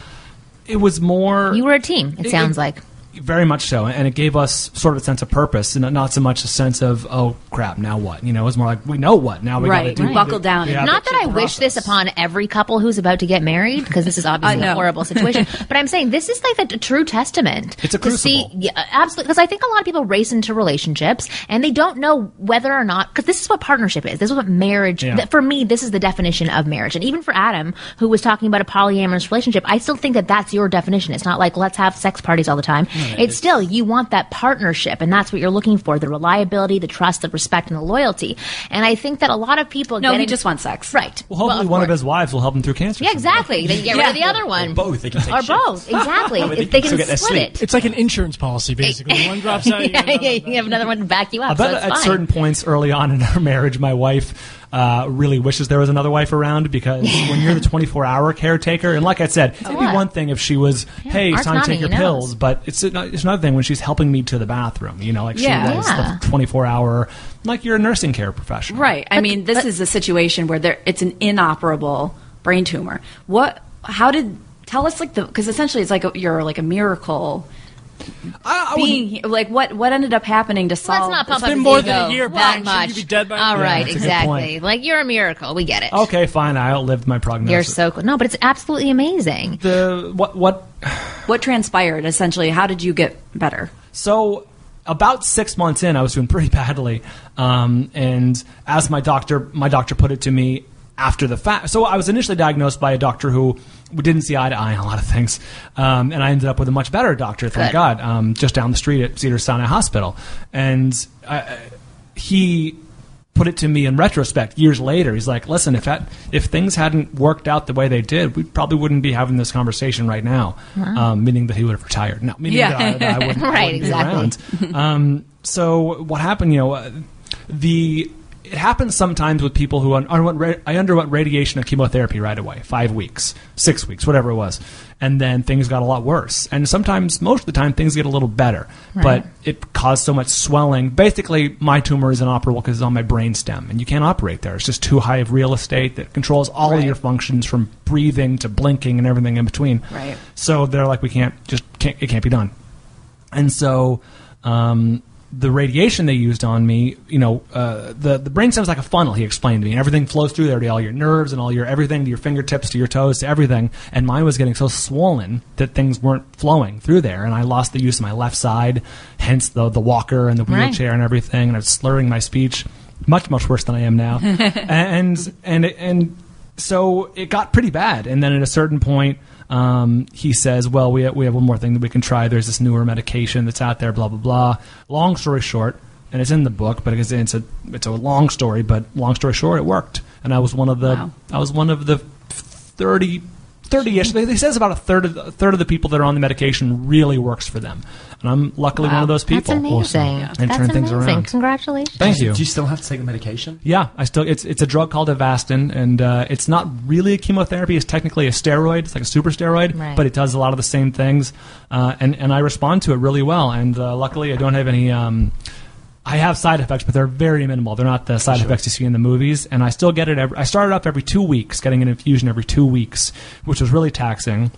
S6: it was more...
S1: You were a team, it sounds like.
S6: Very much so, and it gave us sort of a sense of purpose, and not so much a sense of, oh crap, now what? It was more like, we know what, now we got to do
S5: we buckle down.
S1: Not that I wish this upon every couple who's about to get married, because this is obviously a horrible situation, but I'm saying this is like a true testament.
S6: It's a crucible.
S1: Absolutely, because I think a lot of people race into relationships, and they don't know whether or not, because this is what partnership is, this is what marriage, for me, this is the definition of marriage, and even for Adam, who was talking about a polyamorous relationship, I still think that that's your definition. It's not like, let's have sex parties all the time. It's still, you want that partnership, and that's what you're looking for, the reliability, the trust, the respect, and the loyalty. And I think that a lot of people
S5: he just wants sex.
S1: Right.
S6: Well, hopefully one of his wives will help him through cancer.
S1: Yeah, exactly. They can get rid of the other one.
S4: Or both. They can take
S1: Or
S4: shifts.
S1: both, exactly. If they can split it.
S9: It's like an insurance policy, basically. One drops out, you
S1: you have another one to back you up.
S6: I bet
S1: so it's
S6: at
S1: fine.
S6: certain points early on in our marriage, my wife really wishes there was another wife around, because when you're the 24-hour caretaker, and like I said, it'd be one thing if she was, hey, it's time to take your pills, but it's another thing when she's helping me to the bathroom, she was the 24-hour, like you're a nursing care professional.
S5: Right. I mean, this is a situation where it's an inoperable brain tumor. Tell us, because essentially it's like you're like a miracle. What ended up happening to solve?
S1: Let's not pump
S9: It's
S1: up
S9: been
S1: his
S9: more
S1: ego
S9: than a year,
S1: that
S9: Bryan.
S1: much.
S9: Shouldn't you be dead by now?
S1: All right,
S6: that's a good
S1: exactly.
S6: point.
S1: Like, you're a miracle. We get it.
S6: Okay, fine. I outlived my prognosis.
S1: You're so cool. No, but it's absolutely amazing.
S5: What transpired, essentially? How did you get better?
S6: So about 6 months in, I was doing pretty badly, and as my doctor put it to me after the fact. So I was initially diagnosed by a doctor who we didn't see eye to eye on a lot of things, and I ended up with a much better doctor, thank God, just down the street at Cedars-Sinai Hospital, and he put it to me in retrospect years later. He's like, listen, if things hadn't worked out the way they did, we probably wouldn't be having this conversation right now. Meaning that he would have retired. No, meaning that I wouldn't,
S1: Right,
S6: wouldn't be around. So what happened, it happens sometimes with people who underwent radiation and chemotherapy right away, 5 weeks, 6 weeks, whatever it was. And then things got a lot worse. And sometimes, most of the time, things get a little better. Right. But it caused so much swelling. Basically, my tumor is inoperable because it's on my brainstem, and you can't operate there. It's just too high of real estate that controls all of your functions, from breathing to blinking and everything in between.
S5: Right.
S6: So they're like, it can't be done. And so the radiation they used on me, the brainstem's like a funnel, he explained to me. Everything flows through there to all your nerves and all your everything, to your fingertips, to your toes, to everything. And mine was getting so swollen that things weren't flowing through there. And I lost the use of my left side, hence the walker and the wheelchair and everything. And I was slurring my speech, much, much worse than I am now. and so it got pretty bad. And then at a certain point, he says, well, we have one more thing that we can try. There's this newer medication that's out there, blah, blah, blah. Long story short, and it's in the book, but it's a long story, but long story short, it worked. And I was one of the 30 30-ish. They say it's about a third of the people that are on the medication really works for them. And I'm luckily one of those people.
S1: That's amazing.
S6: And turn things around.
S1: Congratulations.
S6: Thank you.
S4: Do you still have to take the medication?
S6: Yeah, it's a drug called Avastin, and it's not really a chemotherapy. It's technically a steroid. It's like a super steroid,
S1: right.
S6: but it does a lot of the same things. And I respond to it really well. And luckily, I don't have any. I have side effects, but they're very minimal. They're not the side effects you see in the movies. And I still get it. I started up every 2 weeks, getting an infusion every 2 weeks, which was really taxing.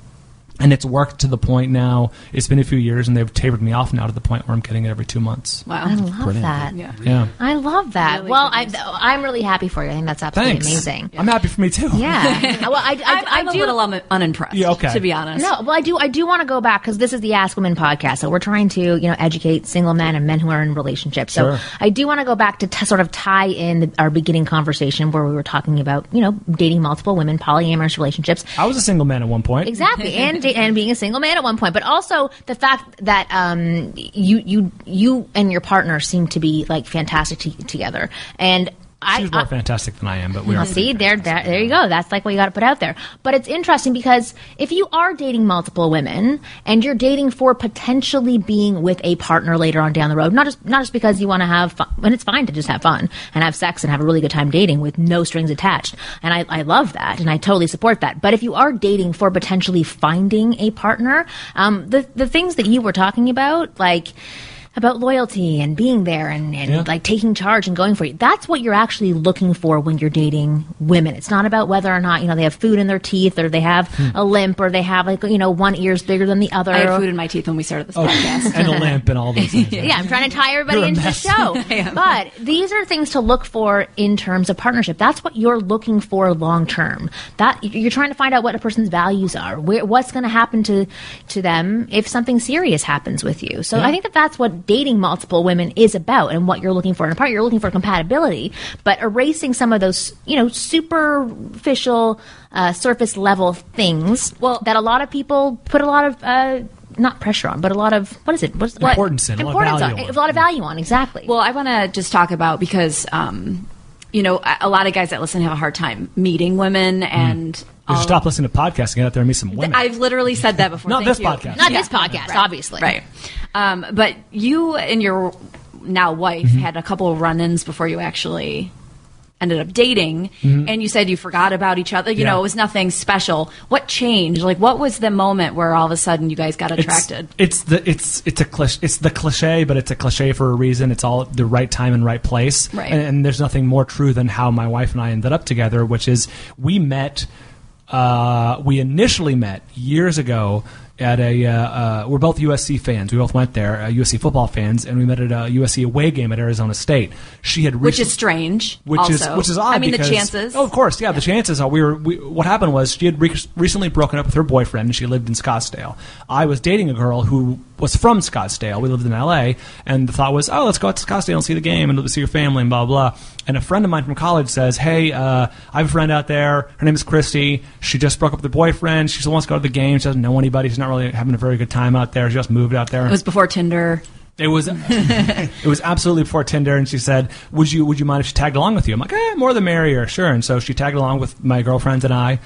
S6: And it's worked to the point now, it's been a few years, and they've tapered me off now to the point where I'm getting it every 2 months.
S5: Wow.
S1: I love that.
S6: Yeah.
S1: I love that.
S5: Really
S1: well, I'm really happy for you. I think that's absolutely amazing.
S6: I'm happy for me, too.
S1: Yeah. Well,
S5: I'm a little unimpressed, to be honest.
S1: No, well, I do want to go back, because this is the Ask Women podcast, so we're trying to, educate single men and men who are in relationships. So
S6: Sure.
S1: I do want to go back to sort of tie in our beginning conversation where we were talking about, dating multiple women, polyamorous relationships.
S6: I was a single man at one point.
S1: Exactly, and being a single man at one point, but also the fact that you and your partner seem to be like fantastic together, and
S6: She's more fantastic than I am, but we are.
S1: See, there you go. That's like what you got to put out there. But it's interesting because if you are dating multiple women and you're dating for potentially being with a partner later on down the road, not just because you want to have fun, and it's fine to just have fun and have sex and have a really good time dating with no strings attached. And I love that, and I totally support that. But if you are dating for potentially finding a partner, the things that you were talking about, like about loyalty and being there and like taking charge and going for you. That's what you're actually looking for when you're dating women. It's not about whether or not, they have food in their teeth, or they have a limp, or they have one ear's bigger than the other.
S5: I had food in my teeth when we started this podcast.
S6: And a limp and all those things.
S1: Yeah, I'm trying to tie everybody into the show. But these are things to look for in terms of partnership. That's what you're looking for long term. That you're trying to find out what a person's values are, what's going to happen to them if something serious happens with you. So I think that's what dating multiple women is about, and what you're looking for in a partner. You're looking for compatibility, but erasing some of those, superficial, surface level things that a lot of people put a lot of not pressure on, but a lot of
S6: importance in, a
S1: lot of value on. Exactly.
S5: Well, I want to just talk about, because a lot of guys that listen have a hard time meeting women, and
S6: you should stop listening to podcasts and get out there and meet some women.
S5: I've literally said that before.
S6: Not this podcast.
S1: Not this podcast, obviously.
S5: Right. But you and your now wife had a couple of run-ins before you actually ended up dating, and you said you forgot about each other. It was nothing special. What changed? Like, what was the moment where all of a sudden you guys got attracted?
S6: It's the cliche, but it's a cliche for a reason. It's all at the right time and right place.
S5: Right.
S6: And there's nothing more true than how my wife and I ended up together, which is we initially met years ago at we're both USC fans. We both went there, USC football fans, and we met at a USC away game at Arizona State.
S5: Which is strange.
S6: Which is odd.
S5: I mean,
S6: because,
S5: the chances.
S6: Oh, of course, yeah. The chances are what happened was she had recently broken up with her boyfriend, and she lived in Scottsdale. I was dating a girl who was from Scottsdale. We lived in LA, and the thought was, let's go out to Scottsdale and see the game and see your family and blah blah. And a friend of mine from college says, hey, I have a friend out there. Her name is Christy. She just broke up with her boyfriend. She still wants to go to the game. She doesn't know anybody. She's not really having a very good time out there. She just moved out there.
S5: It was before Tinder.
S6: It was absolutely before Tinder, and she said, would you mind if she tagged along with you? I'm like, more the merrier, sure. And so she tagged along with my girlfriend and I,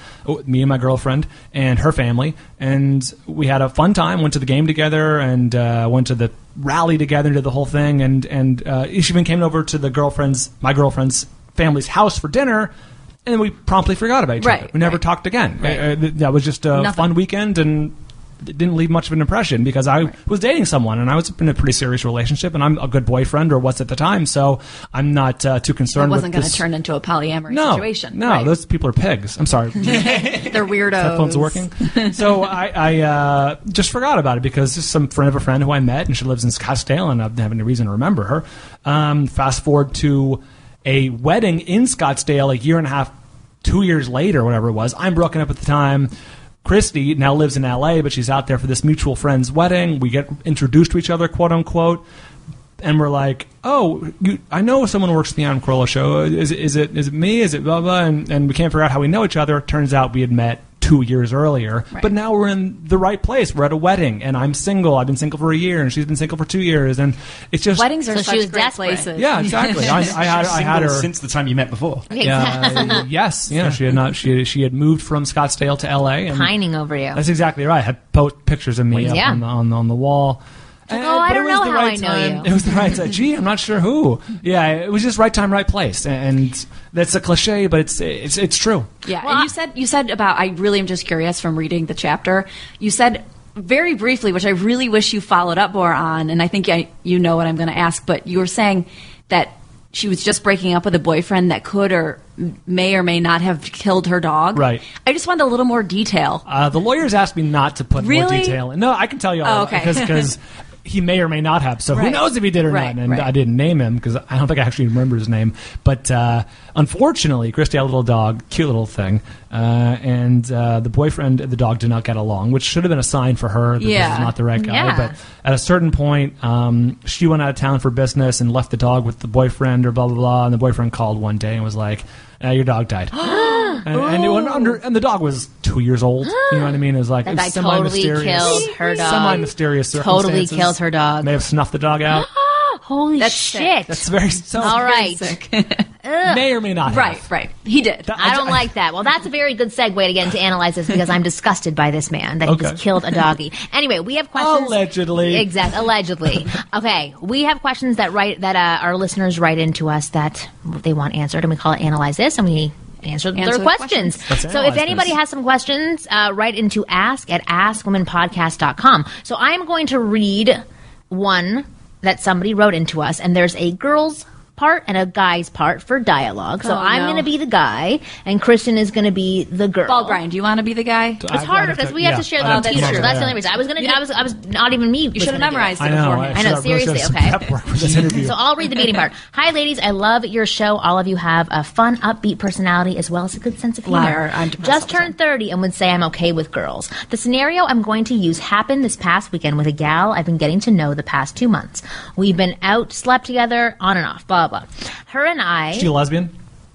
S6: me and my girlfriend and her family, and we had a fun time, went to the game together, and went to the rally together, did the whole thing, and she even came over to my girlfriend's family's house for dinner, and we promptly forgot about each other. We never talked again. That was just a fun weekend, and it didn't leave much of an impression because I was dating someone, and I was in a pretty serious relationship, and I'm a good boyfriend, or was at the time, so I'm not too concerned with this.
S5: It wasn't going to turn into a polyamory situation.
S6: No, those people are pigs. I'm sorry.
S5: They're weirdos.
S6: Headphones working. So I just forgot about it because just some friend of a friend who I met, and she lives in Scottsdale, and I didn't have any reason to remember her. Fast forward to a wedding in Scottsdale a year and a half, 2 years later, whatever it was. I'm broken up at the time. Christy now lives in LA, but she's out there for this mutual friend's wedding. We get introduced to each other, quote unquote, and we're like, I know someone who works at the Adam Carolla Show. Is it me? Is it blah blah? And we can't figure out how we know each other. It turns out we had met 2 years earlier. But now we're in the right place. We're at a wedding, and I'm single. I've been single for a year, and she's been single for 2 years, and it's just
S5: weddings are
S1: So she was
S5: such great
S1: desperate.
S5: places.
S6: Yeah, exactly. I had her
S4: since the time you met before.
S6: yes, yeah. She had not. She had moved from Scottsdale to L.A. and
S1: Pining over you.
S6: that's exactly right. I had pictures of me up
S1: Yeah.
S6: on the wall.
S1: Like, I
S6: But it
S1: don't
S6: was
S1: know
S6: the
S1: how
S6: right
S1: I know
S6: time.
S1: you.
S6: It was the right time. Gee, I'm not sure who. Yeah, it was just right time, right place, and that's a cliche, but it's true.
S5: Yeah,
S1: Well,
S5: and you said about, I really am just curious from reading the chapter, you said very briefly, which I really wish you followed up more on, and I think you know what I'm going to ask, but you were saying that she was just breaking up with a boyfriend that could or may not have killed her dog.
S6: Right.
S5: I just wanted a little more detail.
S6: The lawyers asked me not to put more
S5: Really?
S6: detail in. No, I can tell you all
S5: okay.
S6: because he may or may not have. So who
S5: Right.
S6: knows if he did or
S5: Right,
S6: not? And
S5: right.
S6: I didn't name him because I don't think I actually remember his name. But unfortunately, Christy had a little dog, cute little thing, and the boyfriend and the dog did not get along, which should have been a sign for her that this
S5: Yeah.
S6: is not the right guy.
S1: Yeah.
S6: But at a certain point, she went out of town for business and left the dog with the boyfriend or blah, blah, blah. And the boyfriend called one day and was like, your dog died. and it went and the dog was 2 years old. You know what I mean? It was like
S1: That
S6: it
S1: guy
S6: was
S1: totally
S6: semi-mysterious.
S1: killed her dog.
S6: Semi-mysterious
S1: Totally
S6: circumstances.
S1: killed her dog.
S6: May have snuffed the dog out.
S1: Holy
S5: That's
S1: shit.
S6: That's very so.
S1: All right.
S6: May or may not have.
S5: Right. He did.
S1: I don't like that. Well, that's a very good segue to get into analyze this because I'm disgusted by this man that he
S6: Okay.
S1: just killed a doggy. Anyway, we have questions.
S6: Allegedly.
S1: Exactly. Allegedly. Okay. We have questions that our listeners write into us that they want answered, and we call it analyze this, and we answer their
S5: the
S1: questions.
S6: Let's
S1: So if
S6: analyze
S1: anybody
S6: this.
S1: has some questions, write into ask@askwomenpodcast.com. So I'm going to read one that somebody wrote into us, and there's a girl's part and a guy's part for dialogue. So
S5: Oh,
S1: I'm
S5: no.
S1: going to be the guy, and Kristen is going to be the girl.
S5: Well, Brian, do you want to be the guy?
S1: It's harder because we have to share the computer. So that's the only reason. I was not even me.
S5: You should have memorized it
S6: I know.
S5: beforehand.
S1: I know, seriously, okay.
S6: Prep work for this interview.
S1: So I'll read the beating part. Hi, ladies. I love your show. All of you have a fun, upbeat personality as well as a good sense of humor.
S5: Liar. I'm depressed
S1: Just
S5: all the time.
S1: turned 30 and would say I'm okay with girls. The scenario I'm going to use happened this past weekend with a gal I've been getting to know the past 2 months. We've been out, slept together, on and off, blah, blah. Her and I...
S6: Is she a lesbian?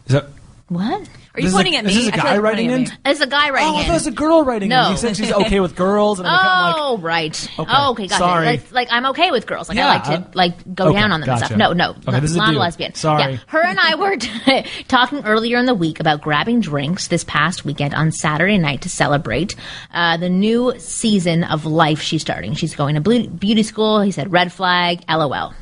S6: Is that?
S1: What?
S5: Are you pointing at me?
S6: Is this a
S5: I feel
S6: guy
S5: like you're
S6: writing
S5: pointing
S6: in?
S5: at me.
S1: It's a guy writing
S6: Oh, I
S1: in.
S6: thought it was a girl writing
S1: No.
S6: in. You said she's okay with girls, and I'm kind
S1: Oh,
S6: of
S1: right.
S6: Okay.
S1: Oh, okay, gotcha.
S6: Sorry.
S1: Like I'm okay with girls. Like
S6: Yeah.
S1: I like to go
S6: Okay,
S1: down on them and
S6: gotcha.
S1: stuff. No,
S6: Okay, this is a
S1: not a
S6: dude.
S1: lesbian.
S6: Sorry.
S1: Yeah. Her and I were talking earlier in the week about grabbing drinks this past weekend on Saturday night to celebrate the new season of life she's starting. She's going to beauty school. He said red flag, LOL.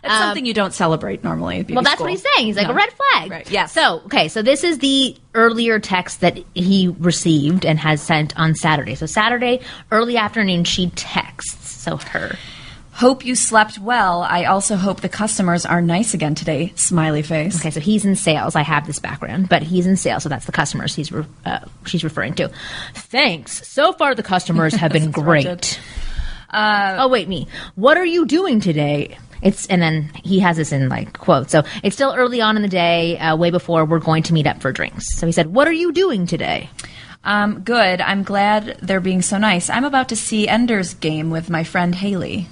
S5: That's something you don't celebrate normally. At beauty
S1: Well, that's
S5: school.
S1: what he's saying. He's like,
S5: No.
S1: a red flag.
S5: Right, yes.
S1: So this is the earlier text that he received and has sent on Saturday. So Saturday, early afternoon, she texts. So her.
S5: Hope you slept well. I also hope the customers are nice again today. Smiley face.
S1: Okay, so he's in sales. I have this background, but he's in sales, so that's the customers she's referring to. Thanks. So far, the customers have been great. Me. What are you doing today? And then he has this in like quotes. So it's still early on in the day, way before we're going to meet up for drinks. So he said, "What are you doing today?"
S5: Good. I'm glad they're being so nice. I'm about to see Ender's Game with my friend Haley.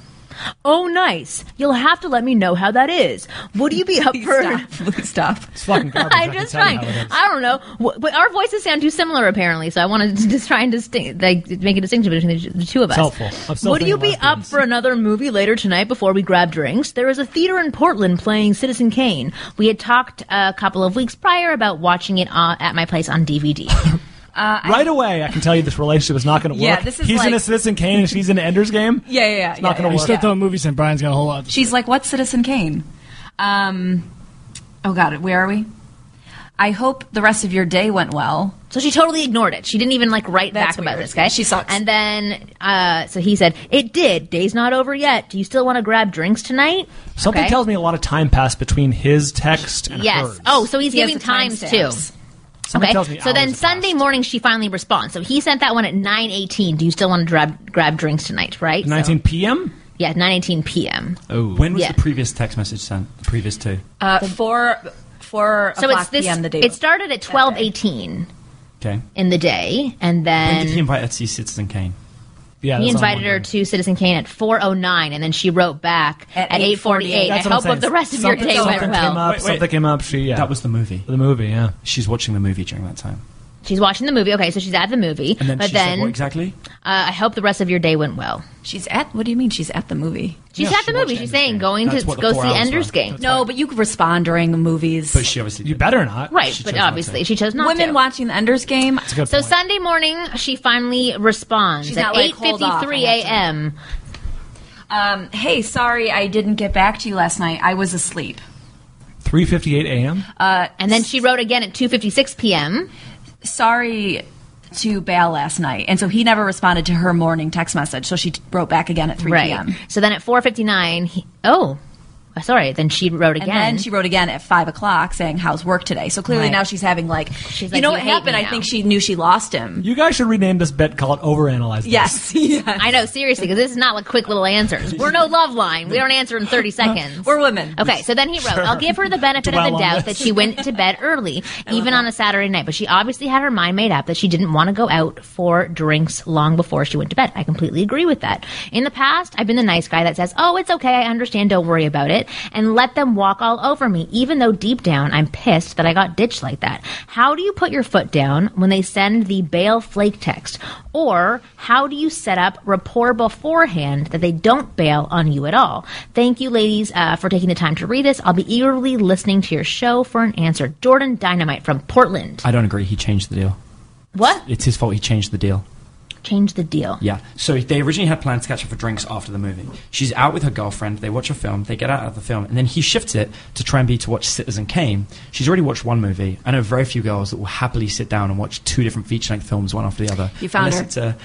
S1: Oh, nice. You'll have to let me know how that is. Would you be up for?
S5: Please stop.
S6: It's fucking garbage.
S1: I'm just trying. I don't know. But our voices sound too similar, apparently. So I wanted to just try and make a distinction between the two of us.
S6: It's helpful.
S1: Would you be up for another movie later tonight before we grab drinks? There is a theater in Portland playing Citizen Kane. We had talked a couple of weeks prior about watching it at my place on DVD.
S6: Right away, I can tell you this relationship is not going to work.
S5: Yeah, this is
S6: He's
S5: like-
S6: in a Citizen Kane and she's in Ender's Game.
S5: Yeah.
S6: It's not going to
S9: You
S6: work.
S9: start throwing movies in, Brian's got a whole lot.
S5: She's like, what's Citizen Kane? Oh, got it. Where are we? I hope the rest of your day went well.
S1: So she totally ignored it. She didn't even write
S5: That's
S1: back about
S5: weird.
S1: this, okay?
S5: She sucks.
S1: And then, so he said, "It did. Day's not over yet. Do you still want to grab drinks tonight?"
S6: Something
S1: Okay.
S6: tells me a lot of time passed between his text and
S1: Yes.
S6: hers.
S1: Oh, so he's
S5: He has
S1: giving
S5: the
S1: times too.
S5: timestamps.
S6: Something
S1: Okay.
S6: tells me
S1: So then
S6: hours
S1: Sunday
S6: passed.
S1: morning she finally responds. So he sent that one at 9:18. Do you still want to grab drinks tonight? Right.
S6: 19 p.m.?
S1: Yeah, 9:18 p.m.
S6: Oh.
S4: When was
S1: Yeah.
S4: the previous text message sent? The previous two?
S5: 4
S1: So it's this.
S5: p.m. the day.
S1: It started at 12:18
S4: Okay.
S1: in the day, and
S4: When
S1: then
S4: did he invite her to see Citizen Kane?
S6: Yeah,
S1: he
S6: that's what I'm
S1: invited her
S6: wondering.
S1: to Citizen Kane at 4:09, and then she wrote back
S5: At
S1: at 8:48. I
S6: That's what I'm
S1: hope
S6: saying.
S1: the rest of your day went
S6: Something
S1: well.
S6: came up.
S4: Wait.
S6: Something came up.
S4: That was the movie.
S6: the movie. Yeah.
S4: She's watching the movie during that time.
S1: She's watching the movie. Okay, so she's at the movie.
S4: And then
S1: but
S4: she
S1: then
S4: said what exactly?
S1: I hope the rest of your day went well.
S5: What do you mean she's at the movie?
S1: She's
S4: Yeah,
S1: at the
S4: she
S1: movie.
S4: watched
S1: She's
S4: Ender's
S1: saying
S4: Game.
S1: going
S4: That's
S1: to
S4: what the
S1: go
S4: 4
S1: see
S4: hours
S1: Ender's
S4: were.
S1: Game.
S4: That's
S5: No, but you could respond during movies.
S4: But she obviously
S6: You
S4: didn't.
S6: better not.
S1: Right,
S4: She
S1: but
S4: chose not
S1: obviously
S4: to.
S1: she chose not
S5: Women
S1: to.
S5: watching the Ender's Game.
S6: That's a good
S1: So
S6: point.
S1: Sunday morning, she finally responds
S5: She's
S1: at
S5: not like, hold off,
S1: 8:53
S5: I have
S1: a.m.
S5: Hey, sorry I didn't get back to you last night. I was asleep.
S6: 3:58 a.m.
S1: And then she wrote again at 2:56 p.m.
S5: Sorry to bail last night. And so he never responded to her morning text message. So she wrote back again at 3 p.m.
S1: So then at 4:59, sorry. Then she wrote again.
S5: And then she wrote again at 5 o'clock saying, how's work today? So clearly
S1: Right.
S5: now she's having
S1: She's
S5: you
S1: like,
S5: know
S1: "You
S5: what
S1: hate
S5: happened?
S1: me
S5: I
S1: now."
S5: think she knew she lost him.
S6: You guys should rename this bet, call it Overanalyze This.
S5: Yes. Yes.
S1: I know, seriously, because this is not like quick little answers. We're no love line. We don't answer in 30 seconds.
S5: We're women.
S1: Okay, so then he wrote, I'll give her the benefit of
S6: Dwell
S1: the
S6: on
S1: doubt
S6: this.
S1: that she went to bed early, even on a Saturday night. But she obviously had her mind made up that she didn't want to go out for drinks long before she went to bed. I completely agree with that. In the past, I've been the nice guy that says, oh, it's okay, I understand, don't worry about it, and let them walk all over me, even though deep down I'm pissed that I got ditched like that. How do you put your foot down when they send the bail flake text? Or how do you set up rapport beforehand that they don't bail on you at all? Thank you, ladies, for taking the time to read this. I'll be eagerly listening to your show for an answer. Jordan Dynamite from Portland.
S4: I don't agree. He changed the deal.
S1: What?
S4: It's his fault. He changed the deal.
S1: Change the deal.
S4: Yeah. So they originally had plans to catch up for drinks after the movie. She's out with her girlfriend. They watch a film. They get out of the film. And then he shifts it to try and be to watch Citizen Kane. She's already watched one movie. I know very few girls that will happily sit down and watch 2 different feature-length films, one after the other.
S5: You found
S4: unless
S5: her.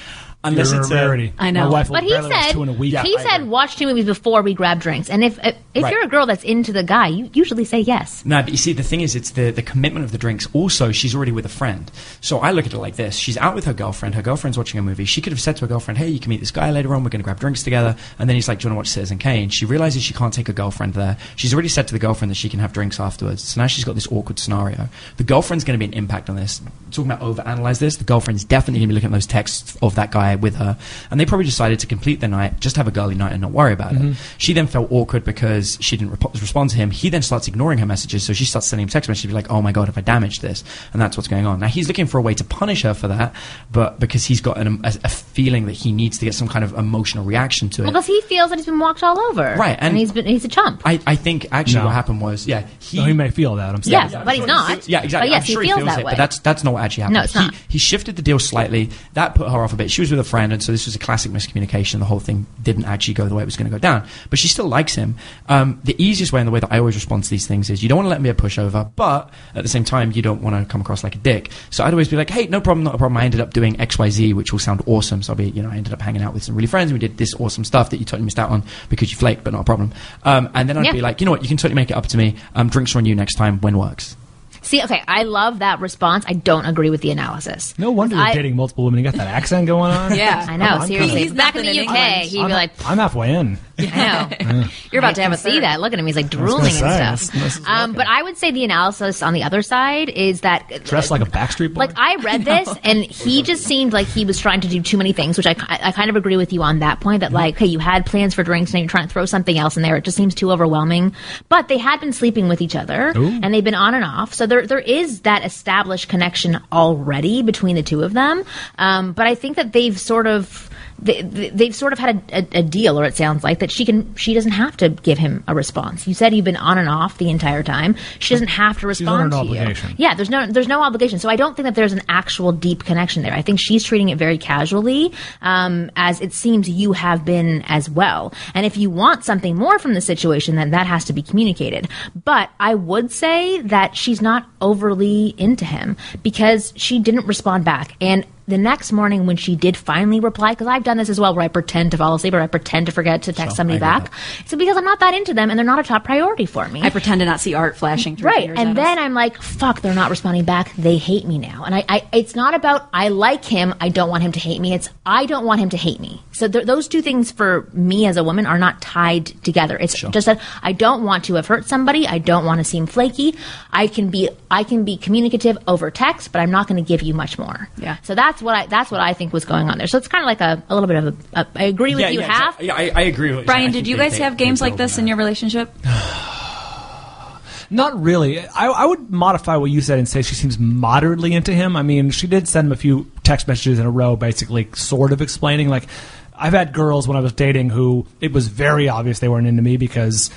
S4: Unless
S6: You're
S4: it's
S6: a rarity.
S5: I know.
S6: My wife will
S1: But he
S6: barely watch
S1: said,
S6: 2 in a week.
S4: Yeah.
S1: he
S4: I
S1: said
S4: agree.
S1: watch 2 movies before we grab drinks. And if
S4: Right.
S1: you're a girl that's into the guy, you usually say yes.
S4: No, but you see, the thing is, it's the commitment of the drinks. Also, she's already with a friend. So I look at it like this. She's out with her girlfriend. Her girlfriend's watching a movie. She could have said to her girlfriend, hey, you can meet this guy later on. We're going to grab drinks together. And then he's like, do you want to watch Citizen Kane? She realizes she can't take her girlfriend there. She's already said to the girlfriend that she can have drinks afterwards. So now she's got this awkward scenario. The girlfriend's going to be an impact on this. Talking about overanalyze this, the girlfriend's definitely going to be looking at those texts of that guy with her. And they probably decided to complete the night, just have a girly night and not worry about it. She then felt awkward because she didn't respond to him. He then starts ignoring her messages, so she starts sending him text messages to be like, oh my god, if I damaged this, and that's what's going on. Now he's looking for a way to punish her for that, but because he's got a feeling that he needs to get some kind of emotional reaction to it.
S1: Well, because he feels that he's been walked all over.
S4: Right,
S1: And he's a chump.
S4: I think actually
S6: No.
S4: what happened was,
S6: He may feel that. I'm saying.
S1: Yes, but he's not.
S4: Yeah, exactly.
S1: But yes,
S4: I'm sure
S1: he feels that
S4: it,
S1: way.
S4: but that's not what actually happened.
S1: No, it's not.
S4: He shifted the deal slightly. That put her off a bit. She was with a friend, and so this was a classic miscommunication. The whole thing didn't actually go the way it was going to go down. But she still likes him. The easiest way, and the way that I always respond to these things, is you don't want to let me be a pushover, but at the same time, you don't want to come across like a dick. So I'd always be like, hey, no problem, not a problem. I ended up doing XYZ, which will sound awesome. So I'll be, I ended up hanging out with some really friends, and we did this awesome stuff that you totally missed out on because you flaked, but not a problem. And then I'd be like, you know what, you can totally make it up to me. Drinks are on you next time when works.
S1: See, okay, I love that response. I don't agree with the analysis.
S6: No wonder you're dating multiple women. You got that accent going on.
S5: Yeah.
S1: I know,
S6: I'm
S1: seriously.
S5: He's
S1: Back in
S5: nothing
S1: the
S5: in
S1: UK,
S5: England.
S1: he'd be like,
S6: I'm halfway in.
S1: I know.
S5: You're about to have a
S1: see
S5: third.
S1: that. Look at him. He's like drooling
S6: say,
S1: and
S6: this
S1: stuff.
S6: is working.
S1: But I would say the analysis on the other side is that
S6: Dressed like a Backstreet Boy.
S1: like I read this and he just seemed like he was trying to do too many things, which I kind of agree with you on that point. That like, hey, you had plans for drinks and you're trying to throw something else in there. It just seems too overwhelming. But they had been sleeping with each other and they've been on and off, so there is that established connection already between the two of them. But I think that they've sort of had a deal, or it sounds like, that she doesn't have to give him a response. You said you've been on and off the entire time. She doesn't have to respond
S6: under
S1: to
S6: obligation.
S1: you. Yeah, there's no obligation. So I don't think that there's an actual deep connection there. I think she's treating it very casually, as it seems you have been as well. And if you want something more from the situation, then that has to be communicated. But I would say that she's not overly into him because she didn't respond back. And the next morning when she did finally reply, because I've done this as well, where I pretend to fall asleep or I pretend to forget to text somebody back. So because I'm not that into them and they're not a top priority for me.
S5: I pretend to not see art flashing through.
S1: Right. And then I'm like, fuck, they're not responding back. They hate me now. And it's not about I like him, I don't want him to hate me. It's I don't want him to hate me. So those two things for me as a woman are not tied together. It's just that I don't want to have hurt somebody. I don't want to seem flaky. I can be communicative over text, but I'm not going to give you much more.
S5: Yeah.
S1: So that's what I think was going on there. So it's kind of like a little bit of I agree with you half.
S4: Yeah, I agree with you.
S5: Brian, did you guys have games like this in your relationship?
S6: Not really. I would modify what you said and say she seems moderately into him. I mean, she did send him a few text messages in a row, basically sort of explaining. Like, I've had girls when I was dating who it was very obvious they weren't into me because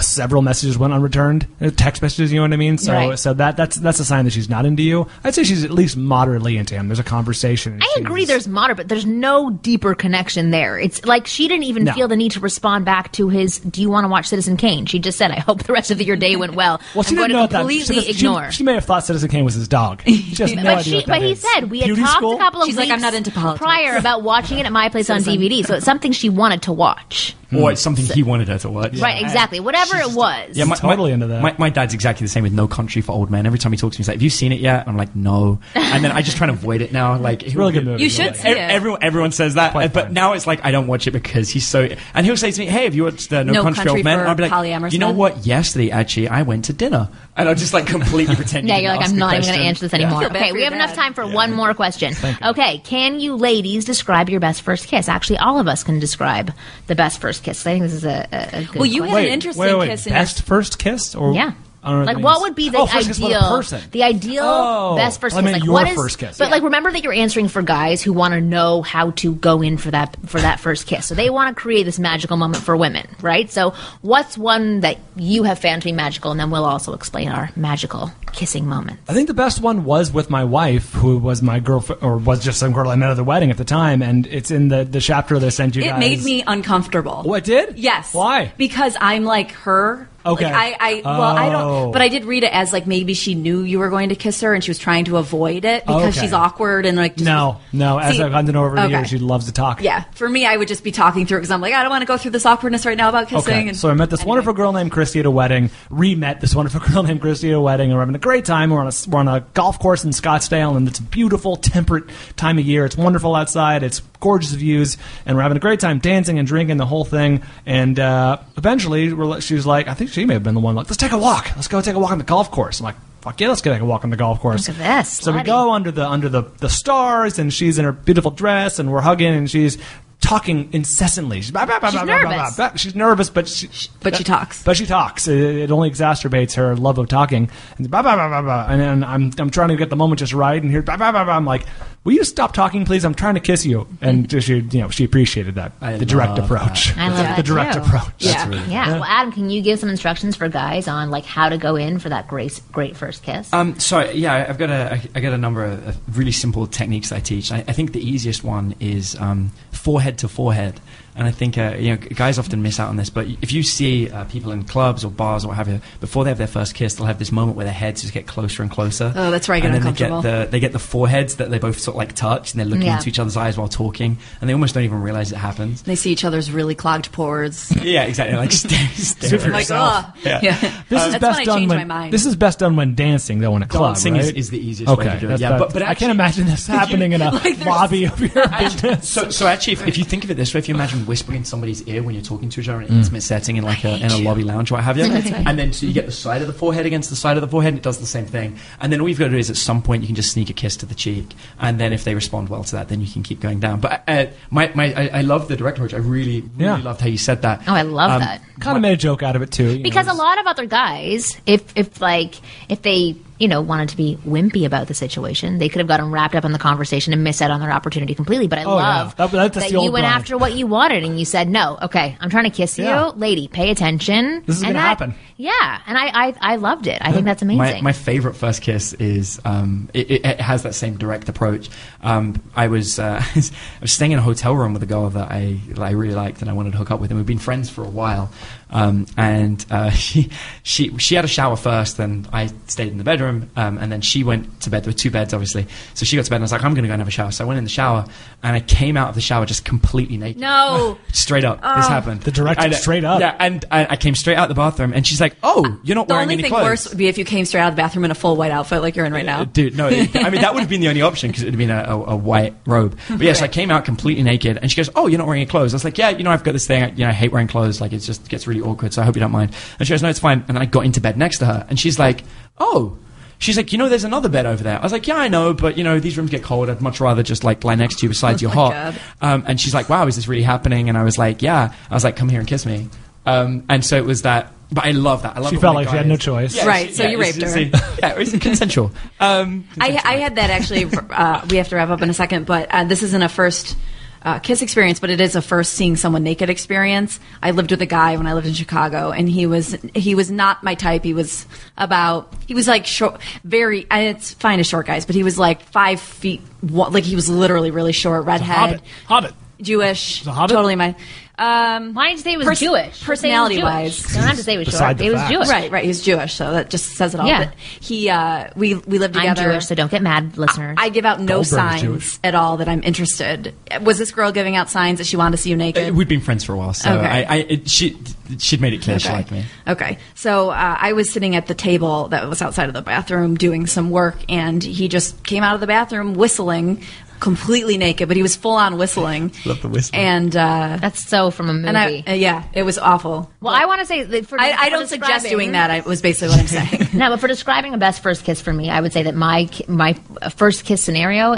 S6: several messages went unreturned. Text messages, you know what I mean? So,
S1: Right.
S6: so that's a sign that she's not into you. I'd say she's at least moderately into him. There's a conversation.
S1: I agree there's moderate, but there's no deeper connection there. It's like she didn't even feel the need to respond back to his, do you want to watch Citizen Kane? She just said, I hope the rest of your day went well.
S6: Well, she
S1: I'm going
S6: didn't know
S1: to completely ignore.
S6: She may have thought Citizen Kane was his dog. She has no idea what that
S1: But he
S6: is.
S1: said we had
S6: Beauty
S1: talked
S6: school?
S1: a couple of
S5: She's
S1: weeks
S5: like, I'm not into politics.
S1: prior about watching it at my place on DVD, so it's something she wanted to watch.
S4: Or it's something he wanted her to watch.
S1: Right, exactly. Whatever it was.
S4: Yeah,
S6: Totally into that.
S4: My dad's exactly the same with No Country for Old Men. Every time he talks to me, he's like, "Have you seen it yet?" I'm like, "No," and then I just try to avoid it now. Like,
S6: It's a really good movie.
S5: You should see it.
S4: Everyone says that,
S6: Quite
S4: but
S6: fun.
S4: now it's like I don't watch it because he's so. And he'll say to me, "Hey, have you watched No Country for Old Men?"
S5: for
S4: I'll be like,
S5: Polyamorous
S4: "You know
S5: Men?"
S4: what? Yesterday, actually, I went to dinner," and I'll just like completely pretend.
S1: Yeah,
S4: you
S1: you're
S4: didn't
S1: like,
S4: ask
S1: I'm
S4: the
S1: not even going to
S4: question.
S1: answer this anymore.
S5: feel bad
S1: Okay,
S5: for
S1: we
S5: your
S1: have enough
S5: dad.
S1: time for one more question. Okay, can you ladies describe your best first kiss? Actually, all of us can describe the best first kiss. I think this is a good
S5: Well, you
S1: question.
S5: had an interesting kiss in your
S6: Best first kiss? Or
S1: Yeah.
S6: I don't know
S1: Like,
S6: that
S1: what
S6: means.
S1: would be the
S6: first kiss with a
S1: ideal,
S6: person.
S1: the ideal best first
S6: I
S1: kiss?
S6: meant
S1: Like,
S6: your
S1: what is
S6: first kiss.
S1: But like, remember that you're answering for guys who want to know how to go in for that first kiss. So they want to create this magical moment for women, right? So what's one that you have found to be magical, and then we'll also explain our magical kissing moment.
S6: I think the best one was with my wife, who was my girlfriend, or was just some girl I met at the wedding at the time, and it's in the chapter that I sent you guys.
S5: It made me uncomfortable.
S6: What did?
S5: Yes.
S6: Why?
S5: Because I'm like her.
S6: Okay.
S5: Like I don't. But I did read it as like maybe she knew you were going to kiss her and she was trying to avoid it because
S6: Okay.
S5: she's awkward and like. Just,
S6: No. As
S5: See,
S6: I've gotten to know her over the
S5: okay.
S6: years, she loves to talk.
S5: Yeah. For me, I would just be talking through it because I'm like, I don't want to go through this awkwardness right now about kissing.
S6: Okay,
S5: And,
S6: so I met this wonderful girl named Christy at a wedding. Re-met this wonderful girl named Christy at a wedding, and we're having a great time. We're on a golf course in Scottsdale, and it's a beautiful, temperate time of year. It's wonderful outside. It's gorgeous views, and we're having a great time dancing and drinking the whole thing. And eventually, she was like, I think she may have been the one like, let's take a walk. Let's go take a walk on the golf course. I'm like, fuck yeah, let's go take a walk on the golf course.
S1: Look at this,
S6: So we
S1: slutty.
S6: go under the stars, and she's in her beautiful dress, and we're hugging, and she's talking incessantly. She's
S1: nervous.
S6: She's nervous, but she
S5: talks.
S6: But she talks. It only exacerbates her love of talking. And bah, bah, bah, bah, bah. And then I'm trying to get the moment just right, and here bah, bah, bah, bah. I'm like, will you stop talking, please? I'm trying to kiss you. And she appreciated that, the direct
S4: love
S6: approach.
S1: I love that
S6: the direct
S1: too.
S6: approach.
S5: Yeah.
S1: Yeah. Well, Adam, can you give some instructions for guys on like how to go in for that great first kiss?
S4: So yeah, I got a number of really simple techniques I teach. I think the easiest one is forehead to forehead, and I think guys often miss out on this. But if you see people in clubs or bars or what have you, before they have their first kiss, they'll have this moment where their heads just get closer and closer.
S5: Oh, that's where I get
S4: and then
S5: uncomfortable.
S4: they get the foreheads that they both sort of like touch, and they're looking
S1: Yeah.
S4: into each other's eyes while talking, and they almost don't even realize it happens.
S5: They see each other's really clogged pores.
S4: Yeah, exactly. Like stare
S6: for
S5: I'm like,
S6: yourself.
S5: oh,
S4: Yeah.
S5: yeah.
S6: This is
S5: That's
S6: best
S5: when I
S6: done
S5: change
S6: when
S5: my mind.
S6: this is best done when dancing though in a club.
S4: Dancing
S6: right?
S4: is the easiest way to do it. Yeah, but
S6: I
S4: actually,
S6: can't imagine this happening in a lobby of your business.
S4: So actually, if you think of it this way, if you imagine whispering in somebody's ear when you're talking to each other in an intimate setting in like in a lobby lounge or what have you, and then so you get the side of the forehead against the side of the forehead, and it does the same thing. And then all you've got to do is at some point you can just sneak a kiss to the cheek, and then if they respond well to that, then you can keep going down. But I love the direct approach. I really loved how you said that.
S1: Oh, I love that.
S6: Kind of made a joke out of it too.
S1: Because a lot of other guys, if they wanted to be wimpy about the situation, they could have gotten wrapped up in the conversation and miss out on their opportunity completely. But I love
S6: That's
S1: that
S6: the
S1: you
S6: old
S1: went
S6: Bryan.
S1: after what you wanted and you said, no, okay, I'm trying to kiss you.
S6: Yeah.
S1: Lady, pay attention.
S6: This is
S1: And
S6: gonna happen.
S1: Yeah, and I loved it. I think that's amazing.
S4: My favorite first kiss is it has that same direct approach. I was staying in a hotel room with a girl that I really liked and I wanted to hook up with, and we've been friends for a while. And she had a shower first, and I stayed in the bedroom, and then she went to bed. There were two beds, obviously. So she got to bed, and I was like, I'm going to go and have a shower. So I went in the shower, and I came out of the shower just completely naked.
S5: No.
S4: Straight up. This happened.
S6: The direct
S4: And,
S6: straight up.
S4: Yeah, and I came straight out the bathroom, and she's like, oh, you're not
S5: The
S4: wearing
S5: only
S4: any
S5: thing
S4: clothes.
S5: worse would be if you came straight out of the bathroom in a full white outfit like you're in right now.
S4: Dude, no. I mean, that would have been the only option because it would have been a white robe. But yes, I came out completely naked, and she goes, oh, you're not wearing any clothes. I was like, yeah, I've got this thing. I hate wearing clothes. Like, it just gets really awkward, so I hope you don't mind. And she goes, no, it's fine. And I got into bed next to her, and she's like, oh. She's like, there's another bed over there. I was like, yeah, I know, but, these rooms get cold. I'd much rather just, like, lie next to you besides you're hot. And she's like, wow, is this really happening? And I was like, yeah. I was like, come here and kiss me. And so it was that, But I love that. I love
S6: She
S4: it
S6: felt
S4: when a
S6: like she
S4: guy
S6: had no
S4: is-
S6: choice.
S4: Yeah,
S5: Right, so you raped her.
S4: Yeah, it's consensual.
S5: I had that actually. We have to wrap up in a second, but this isn't a first kiss experience, but it is a first seeing someone naked experience. I lived with a guy when I lived in Chicago, and he was not my type. He was like short, it's fine as short guys, but he was like 5 feet, like he was literally really short, redhead,
S9: Hobbit.
S5: Jewish,
S9: a hobbit?
S5: totally my.
S1: Why didn't you say he was Jewish?
S5: Personality-wise.
S1: You don't have to say he was
S6: Beside
S1: short.
S6: the
S1: He was
S6: fact.
S1: Jewish.
S5: Right. He was Jewish, so that just says it all.
S1: Yeah.
S5: But he, we lived
S1: I'm
S5: together.
S1: Jewish, so don't get mad, listeners.
S5: I give out no
S6: Goldberg's
S5: signs
S6: Jewish.
S5: at all that I'm interested. Was this girl giving out signs that she wanted to see you naked?
S4: We'd been friends for a while, so
S5: Okay.
S4: she'd made it clear she liked me.
S5: Okay. So I was sitting at the table that was outside of the bathroom doing some work, and he just came out of the bathroom whistling, completely naked, but he was full on whistling.
S4: Love the whistle.
S5: And
S1: That's so from a movie.
S5: yeah, it was awful.
S1: Well, I want to say that
S5: I don't suggest doing that. Was basically what I'm saying.
S1: No, but for describing a best first kiss for me, I would say that my first kiss scenario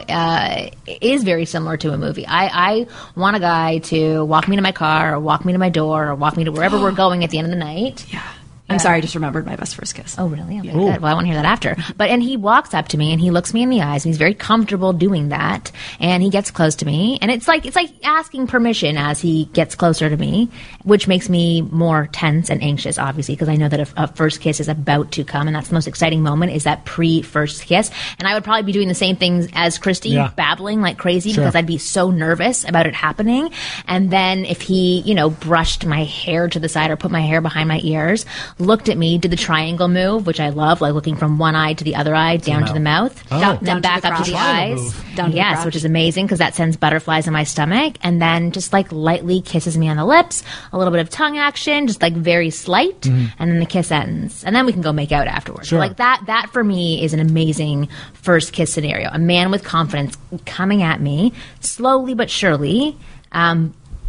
S1: is very similar to a movie. I want a guy to walk me to my car, or walk me to my door, or walk me to wherever we're going at the end of the night.
S5: Yeah. I'm sorry, I just remembered my best first kiss.
S1: Oh, really? Okay, good. Well, I want to hear that after. And he walks up to me and he looks me in the eyes and he's very comfortable doing that. And he gets close to me, and it's like asking permission as he gets closer to me, which makes me more tense and anxious, obviously, because I know that a first kiss is about to come, and that's the most exciting moment, is that pre-first kiss. And I would probably be doing the same things as Christy, babbling like crazy, because I'd be so nervous about it happening. And then if he, brushed my hair to the side or put my hair behind my ears, looked at me, did the triangle move, which I love, like looking from one eye to the other eye, down to the mouth, then back up to the eyes. Yes, which is amazing because that sends butterflies in my stomach. And then just like lightly kisses me on the lips, a little bit of tongue action, just like very slight, and then the kiss ends. And then we can go make out afterwards.
S6: Sure.
S1: Like that for me is an amazing first kiss scenario. A man with confidence coming at me slowly but surely,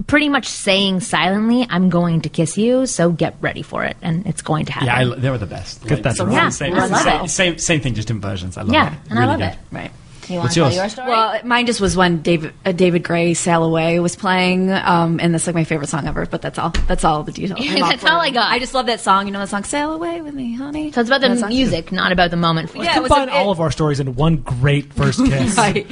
S1: pretty much saying silently, I'm going to kiss you, so get ready for it. And it's going to happen.
S4: Yeah, they were the best.
S6: Get that
S1: right. I love it.
S4: Same thing, just in versions. I love it.
S1: Yeah, and I love
S4: good.
S1: it.
S5: Right.
S1: You want
S4: What's
S1: to tell
S4: yours?
S1: your story?
S5: Well, mine just was when David Gray "Sail Away" was playing, and that's like my favorite song ever. But that's all the details.
S1: That's all I got.
S5: I just love that song. You know that song, "Sail Away with Me, Honey."
S1: So it's about the music, not about the moment for you.
S5: Yeah, it was
S6: Combine all of our stories into one great first kiss.
S5: Right.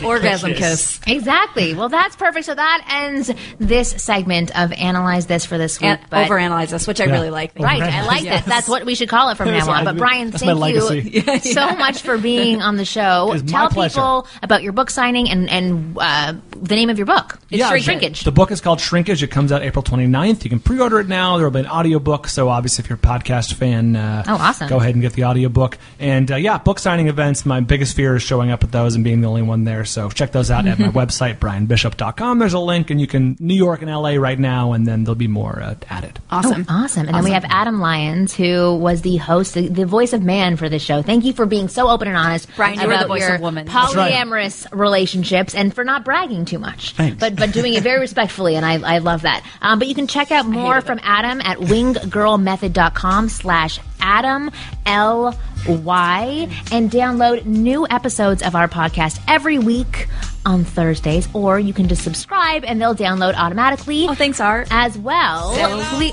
S5: Orgasm kiss.
S1: Exactly. Well, that's perfect. So that ends this segment of Analyze This for this week.
S5: And overanalyze this, which I really like.
S1: Right, I like
S5: Yes.
S1: it. That's what we should call it from now on. But Brian,
S6: That's my
S1: thank you
S6: legacy.
S1: so much for being on the show.
S6: It is my
S1: Tell
S6: pleasure.
S1: people about your book signing and the name of your book. It's Shrinkage.
S6: The book is called Shrinkage. It comes out April 29th. You can pre-order it now. There will be an audiobook, so obviously if you're a podcast fan,
S1: awesome.
S6: go ahead and get the audiobook. And book signing events, my biggest fear is showing up at those and being the only one there, so check those out at my website, brianbishop.com. There's a link, and you can New York and LA right now, and then there'll be more added.
S5: Awesome.
S1: Oh, awesome. And then we have Adam Lyons, who was the host, the voice of man for this show. Thank you for being so open and honest
S5: Brian, you were
S1: about
S5: the voice
S1: your
S5: of woman.
S1: polyamorous relationships, and for not bragging too much.
S4: Thanks.
S1: But doing it very respectfully, and I love that. But you can check out more from Adam at winggirlmethod.com/Adam LY and download new episodes of our podcast every week on Thursdays, or you can just subscribe and they'll download automatically.
S5: Oh, thanks, Art.
S1: As well.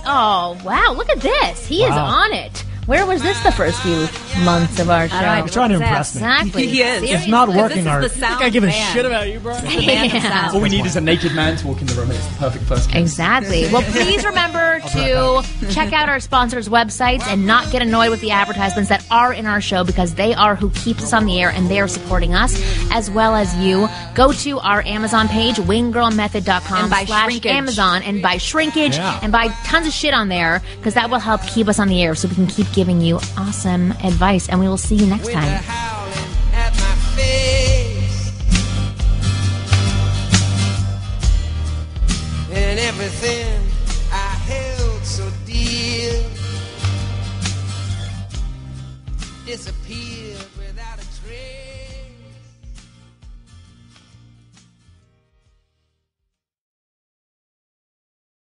S1: Oh, wow, look at this. He is on it. Where was this the first few months of our show?
S6: He's trying to impress me.
S1: Exactly.
S5: He is.
S6: It's not working, Art.
S5: This is the sound
S9: I give a
S5: man.
S9: shit about you, bro.
S1: Yeah.
S4: All we need is a naked man to walk in the room. It's the perfect first kiss.
S1: Exactly. Well, please remember to check out our sponsors' websites and not get annoyed with the advertisements that are in our show, because they are who keeps us on the air, and they are supporting us as well as you. Go to our Amazon page, winggirlmethod.com/Amazon, and buy Shrinkage and buy tons of shit on there, because that will help keep us on the air so we can keep giving you awesome advice. And we will see you next time.
S10: And everything I held so dear disappeared.